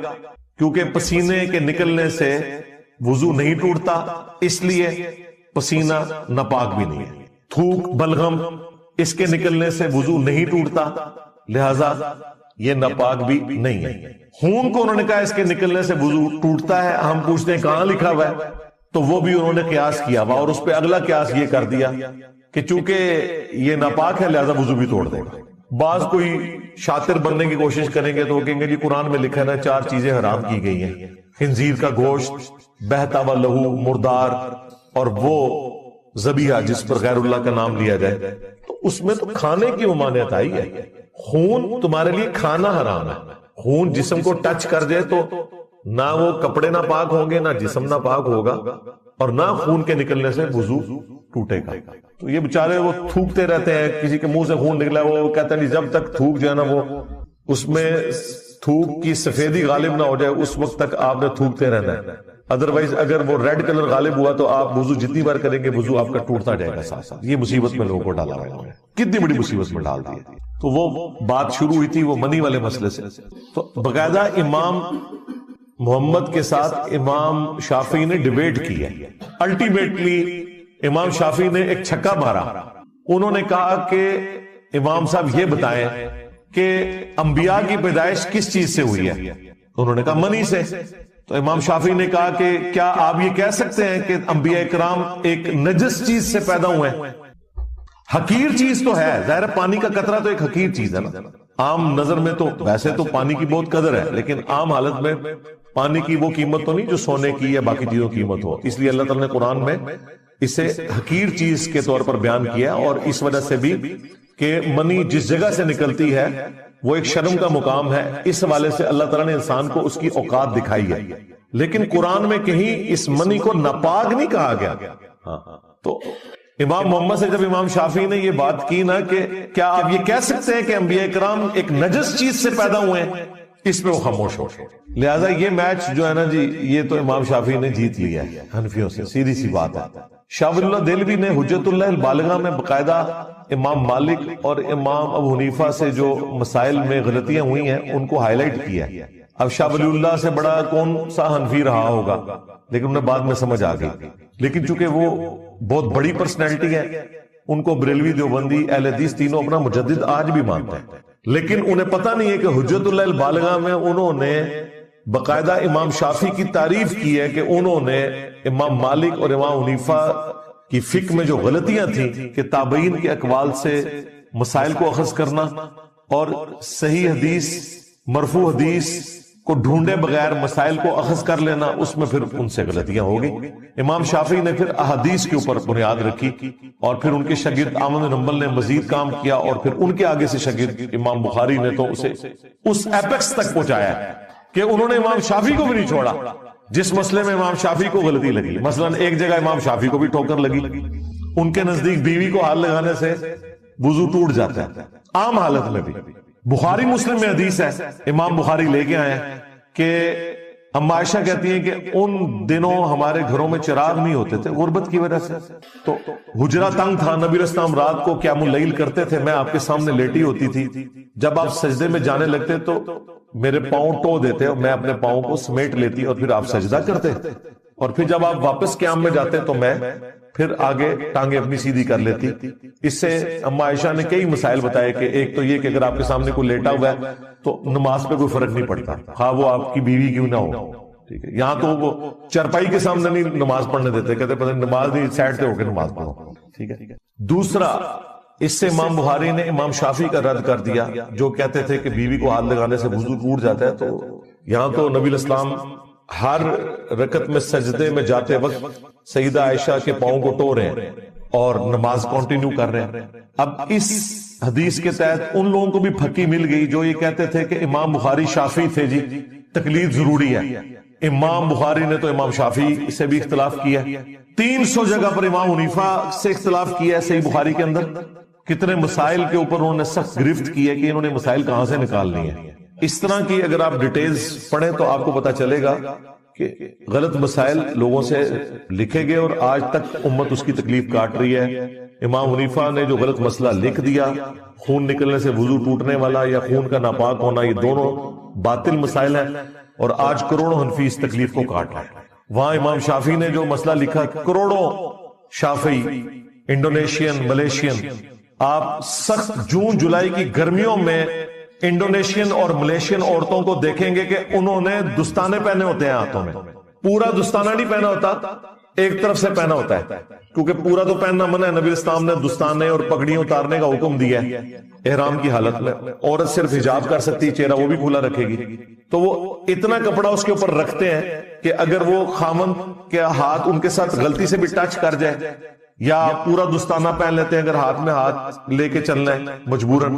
کیونکہ پسینے کے نکلنے سے وضو نہیں ٹوٹتا، اس لیے پسینہ ناپاک بھی نہیں ہے۔ تھوک بلغم اس کے نکلنے سے وضو نہیں ٹوٹتا، لہذا یہ ناپاک بھی نہیں ہے۔ خون کو انہوں نے کہا اس کے نکلنے سے وضو ٹوٹتا ہے، ہم پوچھتے ہیں کہاں لکھا ہوا ہے، تو وہ بھی انہوں نے قیاس کیا ہوا، اور اس پہ اگلا قیاس یہ کر دیا کہ چونکہ یہ ناپاک ہے لہذا وضو بھی توڑ دے گا۔ بعض کوئی شاطر بننے کی کوشش کریں گے تو وہ کہیں گے جی قرآن میں لکھا ہے نا 4 چیزیں حرام کی گئی ہیں، خنزیر کا گوشت، بہتا ہوا لہو، مردار، اور وہ ذبیحہ جس پر غیر اللہ کا نام لیا جائے، تو اس میں تو کھانے کی ممانعت آئی ہے۔ خون تمہارے لیے کھانا حرام ہے، خون جسم کو ٹچ کر جائے تو نہ وہ کپڑے نہ پاک ہوں گے، نہ جسم نہ پاک ہوگا، اور نہ خون کے نکلنے سے وضو ٹوٹے گا۔ تو یہ بےچارے وہ تھوکتے رہتے ہیں، کسی کے منہ سے خون نکلا وہ کہتا ہے جب تک تھوک جو ہے نا وہ اس میں تھوک کی سفیدی غالب نہ ہو جائے اس وقت تک آپ نے تھوکتے رہنا ہے، ادروائز اگر وہ ریڈ کلر غالب ہوا تو آپ وضو جتنی بار کریں گے وضو آپ کا ٹوٹتا جائے گا ساتھ ساتھ۔ یہ مصیبت میں لوگوں کو ڈالا ہوا ہے، کتنی بڑی مصیبت میں ڈال دی ہے۔ تو وہ بات شروع ہوئی تھی وہ منی والے مسئلے سے، تو باقاعدہ امام محمد کے ساتھ امام شافعی نے ڈیبیٹ کی ہے۔ الٹیمیٹلی امام شافعی نے ایک چھکا مارا، انہوں نے کہا کہ امام صاحب یہ بتائیں کہ انبیاء کی پیدائش کس چیز سے ہوئی ہے؟ انہوں نے کہا منی سے۔ تو امام شافعی نے کہا کہ کیا آپ یہ کہہ سکتے ہیں کہ انبیاء کرام ایک نجس چیز سے پیدا ہوئے ہیں؟ حقیر چیز تو ہے، ظاہر ہے پانی کا قطرہ تو ایک حقیر چیز ہے نا، عام نظر میں تو ویسے تو پانی کی بہت قدر ہے، لیکن عام حالت میں پانی کی وہ قیمت تو نہیں جو سونے کی یا باقی چیزوں کی قیمت ہو، اس لیے اللہ تعالیٰ نے قرآن میں اسے حقیر چیز کے طور پر بیان کیا، اور اس وجہ سے بھی کہ منی جس جگہ سے نکلتی ہے وہ ایک شرم کا مقام ہے، اس حوالے سے اللہ تعالیٰ نے انسان کو اس کی اوقات دکھائی ہے، لیکن قرآن میں کہیں اس منی کو ناپاک نہیں کہا گیا۔ تو امام محمد سے جب امام شافعی نے یہ بات کی نا کہ کیا آپ یہ کہہ سکتے ہیں کہ انبیاء کرام ایک نجس چیز سے پیدا ہوئے ہیں، اس پہ وہ خاموش ہو، لہذا یہ میچ جو ہے نا جی یہ تو امام شافعی نے جیت لیا ہے حنفیوں سے، سیدھی سی بات ہے۔ شاہ ولی اللہ دہلوی نے حجت اللہ البالغہ میں باقاعدہ امام مالک اور امام ابو حنیفہ سے جو مسائل میں غلطیاں ہوئی ہیں ان کو ہائی لائٹ کیا ہے۔ اب شاہ ولی اللہ سے بڑا کون سا حنفی رہا ہوگا، لیکن انہیں بعد میں سمجھ آ گئی، لیکن چونکہ وہ بہت بڑی پرسنالٹی ہے، ان کو بریلوی، دیوبندی، اہل حدیث تینوں اپنا مجدد آج بھی مانتے ہیں، لیکن انہیں پتہ نہیں ہے کہ حجت اللہ البالغہ میں انہوں نے باقاعدہ امام شافعی کی تعریف کی ہے کہ انہوں نے امام مالک اور امام حنیفہ کی فقہ میں جو غلطیاں تھیں کہ تابعین کے اقوال سے مسائل کو اخذ کرنا اور صحیح حدیث، مرفوع حدیث کو ڈھونڈے بغیر مسائل کو اخذ کر لینا، اس میں پھر ان سے غلطیاں ہو گئی۔ امام شافعی نے پھر احادیث کے اوپر بنیاد رکھی، اور پھر ان کے شاگرد احمد بن حنبل نے مزید کام کیا، اور پھر ان کے آگے سے شاگرد امام بخاری نے تو اسے اس ایپیکس تک پہنچایا کہ انہوں نے امام شافعی کو بھی نہیں چھوڑا جس مسئلے میں امام شافعی کو غلطی لگی۔ مثلا ایک جگہ امام شافعی کو بھی ٹھوکر لگی، ان کے نزدیک بیوی کو ہاتھ لگانے سے وضو ٹوٹ جاتا ہے، عام حالت میں بھی۔ بخاری مسلم میں حدیث ہے، امام بخاری لے کے آئے ہیں کہ اما عائشہ کہتی ہیں کہ ان دنوں ہمارے گھروں میں چراغ نہیں ہوتے تھے غربت کی وجہ سے، تو حجرہ تنگ تھا، نبی علیہ السلام رات کو قیام اللیل کرتے تھے، میں آپ کے سامنے لیٹی ہوتی تھی، جب آپ سجدے میں جانے لگتے تو میرے پاؤں ٹو دیتے اور میں اپنے پاؤں کو سمیٹ لیتی اور پھر آپ سجدہ کرتے، اور پھر جب آپ واپس قیام میں جاتے تو میں پھر آگے ٹانگیں اپنی سیدھی کر لیتی۔ اس سے اما عائشہ نے کئی مسائل بتائے کہ ایک تو یہ کہ اگر آپ کے سامنے کوئی لیٹا ہوا ہے تو نماز پہ کوئی فرق نہیں پڑتا، خواہ وہ آپ کی بیوی کیوں نہ ہو، ٹھیک ہے۔ یہاں تو وہ چرپائی کے سامنے نہیں نماز پڑھنے دیتے، کہتے پتہ نماز نہیں، سائڈ سے ہو کے نماز پڑھو، ٹھیک ہے۔ دوسرا، اس سے امام بخاری نے امام شافعی کا رد کر دیا جو کہتے تھے کہ بیوی کو ہاتھ لگانے سے وضو ٹوٹ جاتا ہے، تو یہاں تو نبی علیہ السلام ہر رکعت میں سجدے میں جاتے وقت سیدہ عائشہ کے پاؤں کو ٹو رہے ہیں اور نماز کنٹینیو کر رہے ہیں۔ اب اس حدیث کے تحت ان لوگوں کو بھی پھکی مل گئی جو یہ کہتے تھے کہ امام بخاری شافعی تھے، جی تقلید ضروری ہے۔ امام بخاری نے تو امام شافعی سے بھی اختلاف کیا، 300 جگہ پر امام حنیفہ سے اختلاف کیا ہے صحیح بخاری کے اندر، کتنے مسائل کے اوپر انہوں نے سخت گرفت کی ہے کہ انہوں نے مسائل کہاں سے نکالنی ہے۔ اس طرح کی اگر آپ ڈیٹیلز پڑھیں تو آپ کو پتا چلے گا کہ غلط مسائل لوگوں سے لکھے گئے اور آج تک امت اس کی تکلیف کاٹ رہی ہے۔ امام حنیفہ نے جو غلط مسئلہ لکھ دیا، خون نکلنے سے وضو ٹوٹنے والا یا خون کا ناپاک ہونا، یہ دونوں باطل مسائل ہیں، اور آج کروڑوں حنفی اس تکلیف کو کاٹ رہے ہیں۔ وہاں امام شافعی نے جو مسئلہ لکھا، کروڑوں شافعی، انڈونیشین، ملیشین، آپ سخت جون جولائی کی گرمیوں میں انڈونیشین اور ملیشین عورتوں کو دیکھیں گے کہ انہوں نے دستانے پہنے ہوتے ہیں ہاتھوں میں، پورا دستانہ نہیں پہنا ہوتا، ایک طرف سے پہنا ہوتا ہے، کیونکہ پورا تو پہننا منع ہے۔ نبی اسلام نے دستانے اور پگڑیاں اتارنے کا حکم دیا ہے احرام کی حالت میں۔ عورت صرف حجاب کر سکتی، چہرہ وہ بھی کھلا رکھے گی، تو وہ اتنا کپڑا اس کے اوپر رکھتے ہیں کہ اگر وہ خامند کے ہاتھ ان کے ساتھ غلطی سے بھی ٹچ کر جائے، یا پورا دستانہ پہن لیتے ہیں اگر ہاتھ میں ہاتھ لے کے چلنا ہے مجبوراً،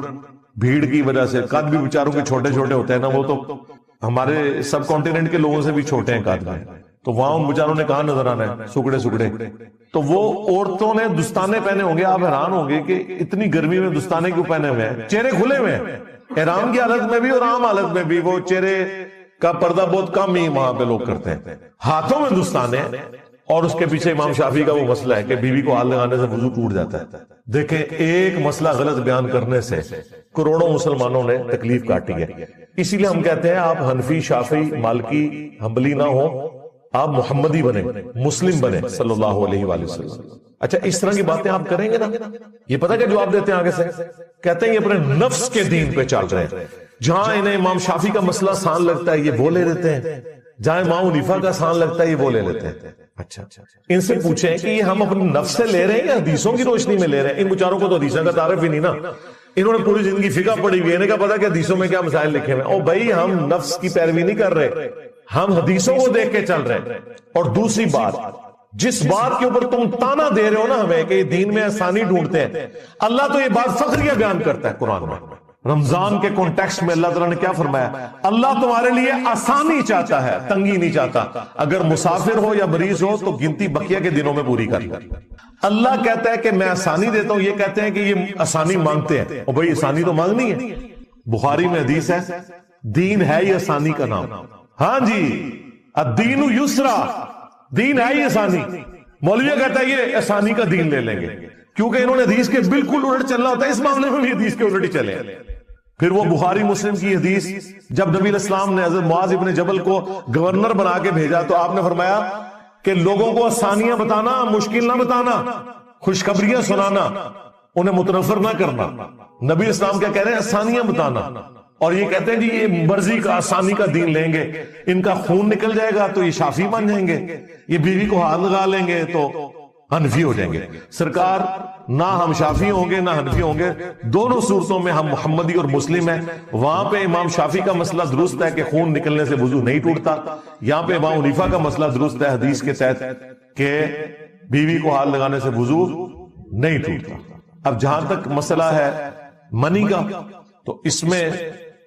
بھیڑ کی وجہ سے۔ قد بھی بیچاروں کے چھوٹے چھوٹے ہوتے ہیں نا، وہ تو ہمارے سب کانٹیننٹ کے لوگوں سے بھی چھوٹے ہیں قد میں، تو وہاں ان بیچاروں نے کہاں نظر آنا ہے، سکڑے سکڑے۔ تو وہ عورتوں نے دستانے پہنے ہوں گے، آپ حیران ہوں گے کہ اتنی گرمی میں دستانے کیوں پہنے ہوئے ہیں، چہرے کھلے ہوئے ہیں، احرام کی حالت میں بھی اور عام حالت میں بھی، وہ چہرے کا پردہ بہت کم ہی وہاں پہ لوگ کرتے ہیں، ہاتھوں میں دستانے۔ اور اس کے پیچھے امام شافعی کا وہ مسئلہ ہے کہ بیوی کو ہاتھ لگانے سے وضو ٹوٹ جاتا ہے۔ دیکھیں، ایک مسئلہ غلط بیان کرنے سے کروڑوں مسلمانوں نے تکلیف کاٹی ہے۔ اسی لیے ہم کہتے ہیں آپ حنفی، شافعی، مالکی، حنبلی نہ ہو، آپ محمدی بنے، مسلم بنے صلی اللہ علیہ وآلہ وسلم۔ اچھا، اس طرح کی باتیں آپ کریں گے نا، یہ پتہ کہ جواب دیتے ہیں آگے سے، کہتے ہیں یہ اپنے نفس کے دین پہ چل رہے ہیں۔ جہاں انہیں امام شافعی کا مسئلہ آسان لگتا ہے یہ وہ لے لیتے ہیں، جہاں امام حنیفہ کا آسان لگتا ہے یہ وہ لے لیتے ہیں۔ اچھا، ان سے پوچھیں کہ یہ ہم اپنے نفس سے لے رہے ہیں یا حدیثوں کی روشنی میں لے رہے ہیں؟ ان بیچاروں کو تو حدیثوں کا تعارف ہی نہیں نا، انہوں نے پوری زندگی فقہ پڑھی ہوئی ہے، انہیں کا پتا کہ حدیثوں میں کیا مسائل لکھے ہوئے ہیں۔ او بھائی، ہم نفس کی پیروی نہیں کر رہے، ہم حدیثوں کو دیکھ کے چل رہے ہیں۔ اور دوسری بات، جس بات کے اوپر تم تانا دے رہے ہو نا ہمیں کہ دین میں آسانی ڈھونڈتے ہیں، اللہ تو یہ بات فخریہ بیان کرتا ہے قرآن میں۔ رمضان کے کانٹیکسٹ میں اللہ تعالیٰ نے کیا فرمایا؟ اللہ تمہارے لیے آسانی چاہتا ہے، تنگی نہیں چاہتا۔ اگر مسافر ہو یا مریض ہو تو گنتی بقیہ کے دنوں میں پوری کر لو۔ اللہ کہتا ہے کہ میں آسانی دیتا ہوں، یہ کہتے ہیں کہ یہ آسانی مانگتے ہیں۔ اور بھائی، آسانی تو مانگنی ہے، بخاری میں حدیث ہے، دین ہے ہی آسانی کا نام۔ ہاں جی، الدین یسرا، دین ہے ہی آسانی۔ مولویہ کہتا ہے یہ آسانی کا دین لے لیں گے، کیونکہ انہوں نے حدیث کے بالکل الٹ چلنا ہوتا ہے، اس معاملے میں بھی حدیث کے الٹ ہی چلے۔ پھر وہ بخاری مسلم کی حدیث، جب نبی علیہ السلام نے حضرت معاذ ابن جبل کو گورنر بنا کے بھیجا تو آپ نے فرمایا کہ لوگوں کو آسانیاں بتانا، مشکل نہ بتانا، خوشخبریاں سنانا، انہیں متنفر نہ کرنا۔ نبی اسلام کیا کہہ رہے ہیں؟ آسانیاں بتانا۔ اور یہ کہتے ہیں جی یہ مرضی کا آسانی کا دین لیں گے، ان کا خون نکل جائے گا تو یہ شافعی بن جائیں گے، یہ بیوی کو ہاتھ لگا لیں گے تو حنفی ہو جائیں گے۔ سرکار، نہ ہم شافعی ہوں گے نہ حنفی ہوں گے، دونوں صورتوں میں ہم محمدی اور مسلم ہیں۔ وہاں پہ امام شافعی کا مسئلہ درست ہے کہ خون نکلنے سے وضو نہیں ٹوٹتا، یہاں پہ امام حنیفہ کا مسئلہ درست ہے حدیث کے تحت کہ بیوی کو ہاتھ لگانے سے وضو نہیں ٹوٹتا۔ اب جہاں تک مسئلہ ہے منی کا، تو اس میں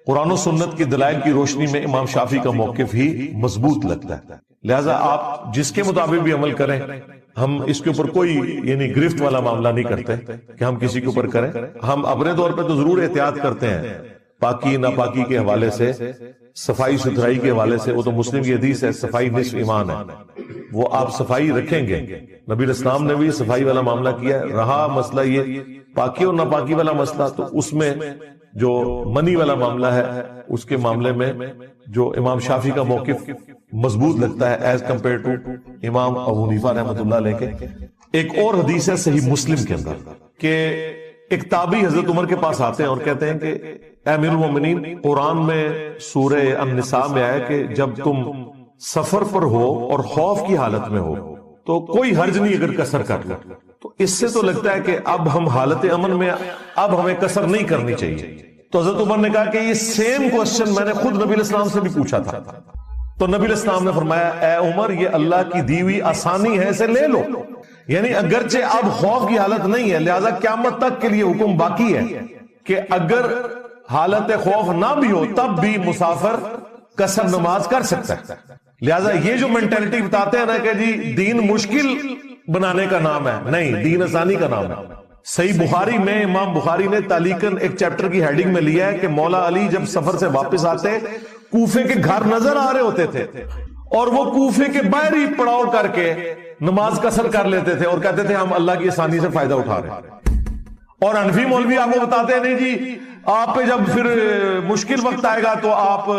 قرآن و سنت کی دلائل کی روشنی میں امام شافعی کا موقف ہی مضبوط لگتا ہے۔ لہذا آپ جس کے مطابق بھی عمل کریں، ہم اس کے اوپر کوئی یعنی گرفت والا معاملہ نہیں کرتے کہ ہم کسی کے اوپر کریں۔ ہم اپنے طور پہ تو ضرور احتیاط کرتے ہیں، پاکی ناپاکی کے حوالے سے، صفائی ستھرائی کے حوالے سے۔ وہ تو مسلم کی حدیث ہے، صفائی نصف ایمان ہے، وہ آپ صفائی رکھیں گے۔ نبی الاسلام نے بھی صفائی والا معاملہ کیا ہے۔ رہا مسئلہ یہ پاکی اور ناپاکی والا مسئلہ، تو اس میں جو منی والا معاملہ ہے اس کے معاملے میں جو امام شافعی کا موقف مضبوط لگتا ہے ایز کمپیئر ٹو امام ابو حنیفہ رحمۃ اللہ علیہ کے۔ ایک اور حدیث ہے صحیح مسلم کے اندر کہ ایک تابعی حضرت عمر کے پاس آتے ہیں اور کہتے ہیں کہ اے امیر المومنین، قرآن میں سورہ النساء میں آیا کہ جب تم سفر پر ہو اور خوف کی حالت میں ہو تو کوئی حرج نہیں اگر قصر کر لو۔ تو اس سے تو لگتا ہے کہ اب ہم حالت امن میں، اب ہمیں قصر نہیں کرنی چاہیے۔ تو حضرت عمر نے کہا کہ یہ سیم کوسچن میں نے خود نبی علیہ السلام سے بھی پوچھا تھا، تو نبی علیہ السلام نے فرمایا اے عمر، یہ اللہ کی دی ہوئی آسانی ہے، اسے لے لو۔ یعنی اگرچہ اب خوف کی حالت نہیں ہے، لہذا قیامت تک کے لیے حکم باقی ہے کہ اگر حالت خوف نہ بھی ہو تب بھی مسافر قصر نماز کر سکتا ہے۔ لہذا یہ جو مینٹلٹی بتاتے ہیں نا کہ جی دین مشکل بنانے کا نام ہے، نہیں، دین آسانی کا نام ہے۔ صحیح بخاری میں امام بخاری نے تعلیقاً ایک چیپٹر کی ہیڈنگ میں لیا ہے کہ مولا علی جب سفر سے واپس آتے کوفے کے گھر نظر آ رہے ہوتے تھے اور وہ کوفے کے باہر ہی پڑاؤ کر کے نماز قصر کر لیتے تھے اور کہتے تھے ہم اللہ کی آسانی سے فائدہ اٹھا رہے ہیں. اور حنفی مولوی آپ کو بتاتے ہیں نہیں جی آپ پہ جب پھر مشکل وقت آئے گا تو آپ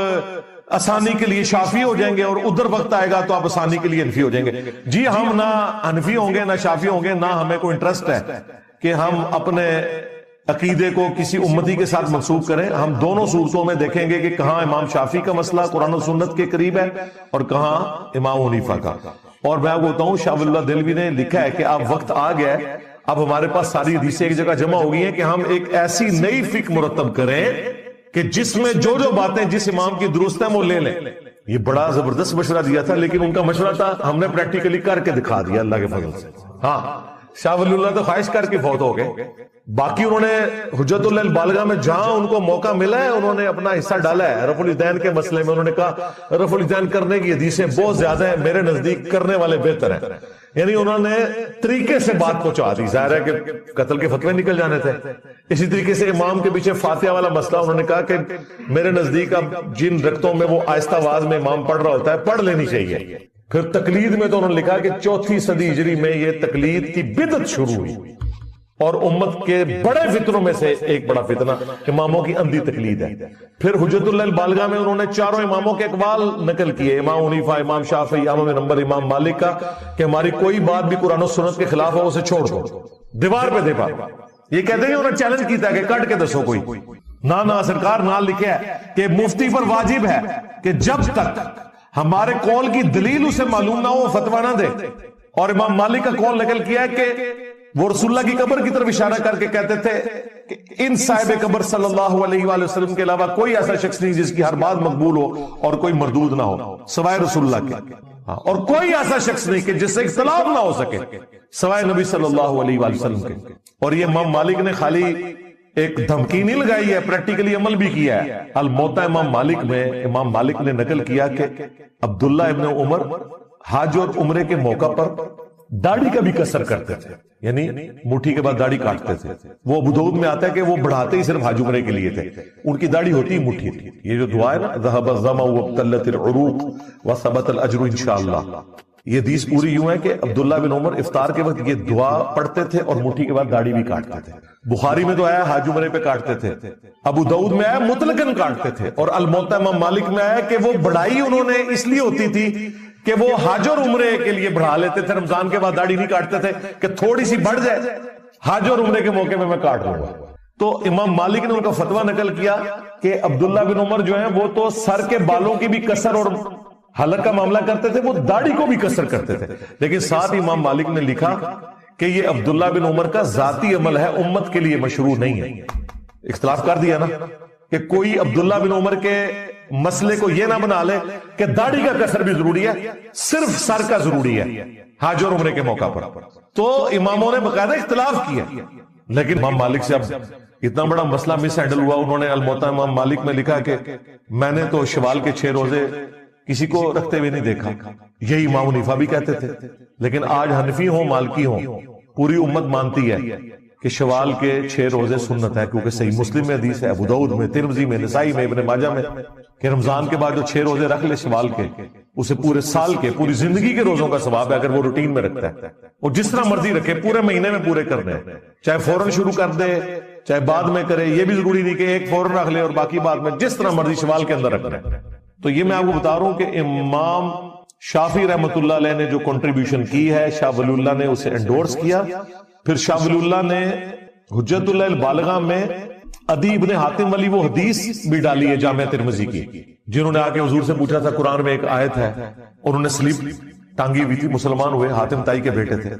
آسانی کے لیے شافی ہو جائیں گے اور ادھر وقت آئے گا تو آپ آسانی کے لیے حنفی ہو جائیں گے. جی ہم نہ حنفی ہوں گے نہ شافی ہوں گے، نہ ہمیں کوئی انٹرسٹ ہے کہ ہم اپنے عقیدے کو کسی امتی کے ساتھ منسوب کریں. ہم دونوں صورتوں میں دیکھیں گے کہ کہاں امام شافی کا مسئلہ قرآن و سنت کے قریب ہے اور کہاں امام حنیفہ کا. اور میں آپ کو بتاؤں شاہ ولی اللہ دہلوی نے لکھا ہے کہ اب وقت آ گیا ہے، اب ہمارے پاس ساری حدیثیں ایک جگہ جمع ہو گئی ہیں کہ ہم ایک ایسی نئی فقہ مرتب کریں کہ جس میں جو باتیں جس امام کی درست ہیں وہ لے لیں. یہ بڑا زبردست مشورہ دیا تھا، لیکن ان کا مشورہ تھا ہم نے پریکٹیکلی کر کے دکھا دیا اللہ کے فضل سے. ہاں شاہ ولی اللہ تو خواہش کر کے فوت ہو گئے، باقی انہوں نے حجت اللہ البالغہ میں جہاں ان کو موقع ملا ہے انہوں نے اپنا حصہ ڈالا ہے. رفع الیدین کے مسئلے میں انہوں نے کہا رفع الیدین کرنے کی حدیثیں بہت زیادہ ہیں، میرے نزدیک کرنے والے بہتر ہیں. یعنی انہوں نے طریقے سے بات پہنچا دی. ظاہر ہے کہ قتل کے فتوے نکل جانے تھے. اسی طریقے سے امام کے پیچھے فاتحہ والا مسئلہ انہوں نے کہا کہ میرے نزدیک اب جن رکعتوں میں وہ آہستہ آواز میں امام پڑھ رہا ہوتا ہے پڑھ لینی چاہیے. پھر تقلید میں تو انہوں نے لکھا کہ 4 صدی ہجری میں یہ تقلید کی بدعت شروع ہوئی اور امت کے بڑے فتنوں میں سے ایک بڑا فتنہ اماموں کی اندھی تقلید ہے. پھر حجت اللہ البالغہ میں انہوں نے 4 اماموں کے اقوال نقل کیے، امام حنیفہ، امام شافعی، امام نمبر امام مالک کا، کہ ہماری کوئی بات بھی قرآن و سنت کے خلاف ہو اسے چھوڑ دو، دیوار پہ دیوار. یہ کہتے ہیں انہوں نے چیلنج کیتا ہے کہ کٹ کے دسو کوئی. نہ سرکار نہ لکھا ہے کہ مفتی پر واجب ہے کہ جب تک ہمارے قول کی دلیل اسے معلوم نہ ہو فتویٰ نہ دے. اور امام مالک کا قول نقل کیا ہے کہ وہ رسول اللہ کی قبر کی طرف اشارہ کر کے کہتے تھے کہ ان صاحب قبر صلی اللہ علیہ وآلہ وسلم کے علاوہ کوئی ایسا شخص نہیں جس کی ہر بات مقبول ہو اور کوئی مردود نہ ہو سوائے رسول اللہ کے، اور کوئی ایسا شخص نہیں کہ جس سے اختلاف نہ ہو سکے سوائے نبی صلی اللہ علیہ وآلہ وسلم کے. اور یہ امام مالک نے خالی ایک دھمکی نہیں لگائی ہے، پریکٹیکلی عمل بھی کیا ہے. الموطا امام مالک میں امام مالک نے نقل کیا کہ عبداللہ ابن عمر حج اور عمرے کے موقع پر داڑھی کا بھی قصر کرتے تھے، یعنی مٹھی کے بعد داڑھی کاٹتے تھے. وہ ابو داؤد میں آتا ہے کہ وہ بڑھاتے ہی صرف حج عمرے کے لیے تھے، ان کی داڑھی ہوتی مٹھی تھی. یہ جو دعا ہے نا ذهب الظمأ وابتلت العروق وثبت الاجر انشاءاللہ، یہ حدیث پوری یوں ہے کہ عبداللہ بن عمر افطار کے وقت یہ دعا پڑھتے تھے اور مٹھی کے بعد داڑھی بھی کاٹتے تھے. بخاری میں تو آیا حج عمرے پہ کاٹتے تھے، ابو داؤد میں آیا مطلقاً کاٹتے تھے، اور الموطا امام مالک میں آیا کہ وہ بڑھائی انہوں نے اس لیے ہوتی تھی کہ وہ حج اور عمرے کے لیے بڑھا لیتے تھے، رمضان کے بعد داڑھی نہیں کاٹتے تھے کہ تھوڑی سی بڑھ جائے حج اور عمرے کے موقع میں کاٹ لوں گا. تو امام مالک نے ان کا فتویٰ نقل کیا کہ عبداللہ بن عمر جو ہیں وہ تو سر کے بالوں کی بھی قصر اور حلق کا معاملہ کرتے تھے، وہ داڑھی کو بھی قصر کرتے تھے. لیکن ساتھ امام مالک نے لکھا کہ یہ عبداللہ بن عمر کا ذاتی عمل ہے، امت کے لیے مشروع نہیں ہے. اختلاف کر دیا نا کہ کوئی عبداللہ بن عمر کے مسئلے کو یہ نہ بنا لے کہ داڑھی کا قصر بھی ضروری ہے، صرف سر کا ضروری ہے حج اور عمرے کے موقع پر. تو اماموں نے باقاعدہ اختلاف کیا، لیکن امام مالک سے اب اتنا بڑا مسئلہ مس ہینڈل ہوا. انہوں نے الموطا امام مالک میں لکھا کہ میں نے تو شوال کے 6 روزے کسی کو رکھتے ہوئے نہیں دیکھا. یہی امام حنیفہ بھی کہتے تھے، لیکن آج حنفی ہوں مالکی ہوں پوری امت مانتی ہے کہ شوال کے 6 روزے سنت ہے، کیونکہ صحیح مسلم میں حدیث ہے، ابو داؤد میں، ترمذی میں، نسائی میں، ابن ماجہ میں، کہ رمضان کے بعد جو 6 روزے رکھ لے شوال کے، اسے پورے سال کے پوری زندگی کے روزوں کا ثواب ہے اگر وہ روٹین میں رکھتا ہے. وہ جس طرح مرضی رکھے پورے مہینے میں پورے کرنے ہیں، چاہے فوراً شروع کر دے چاہے بعد میں کرے، یہ بھی ضروری نہیں کہ ایک فوراً رکھ لے اور باقی بعد میں، جس طرح مرضی شوال کے اندر رکھنا ہے. تو یہ میں آپ کو بتا رہا ہوں کہ امام شافعی رحمۃ اللہ علیہ نے جو کنٹریبیوشن کی ہے شاہ ولی اللہ نے اسے انڈورس کیا. پھر شاہ ولی اللہ نے حجت اللہ البالغہ میں عدی ابن حاتم والی وہ حدیث بھی ڈالی ہے جامع ترمذی کی، جنہوں نے آ کے حضور سے پوچھا تھا قرآن میں ایک آیت ہے، انہوں نے سلیپ ٹانگی ہوئی تھی، مسلمان ہوئے، حاتم تائی کے بیٹے تھے،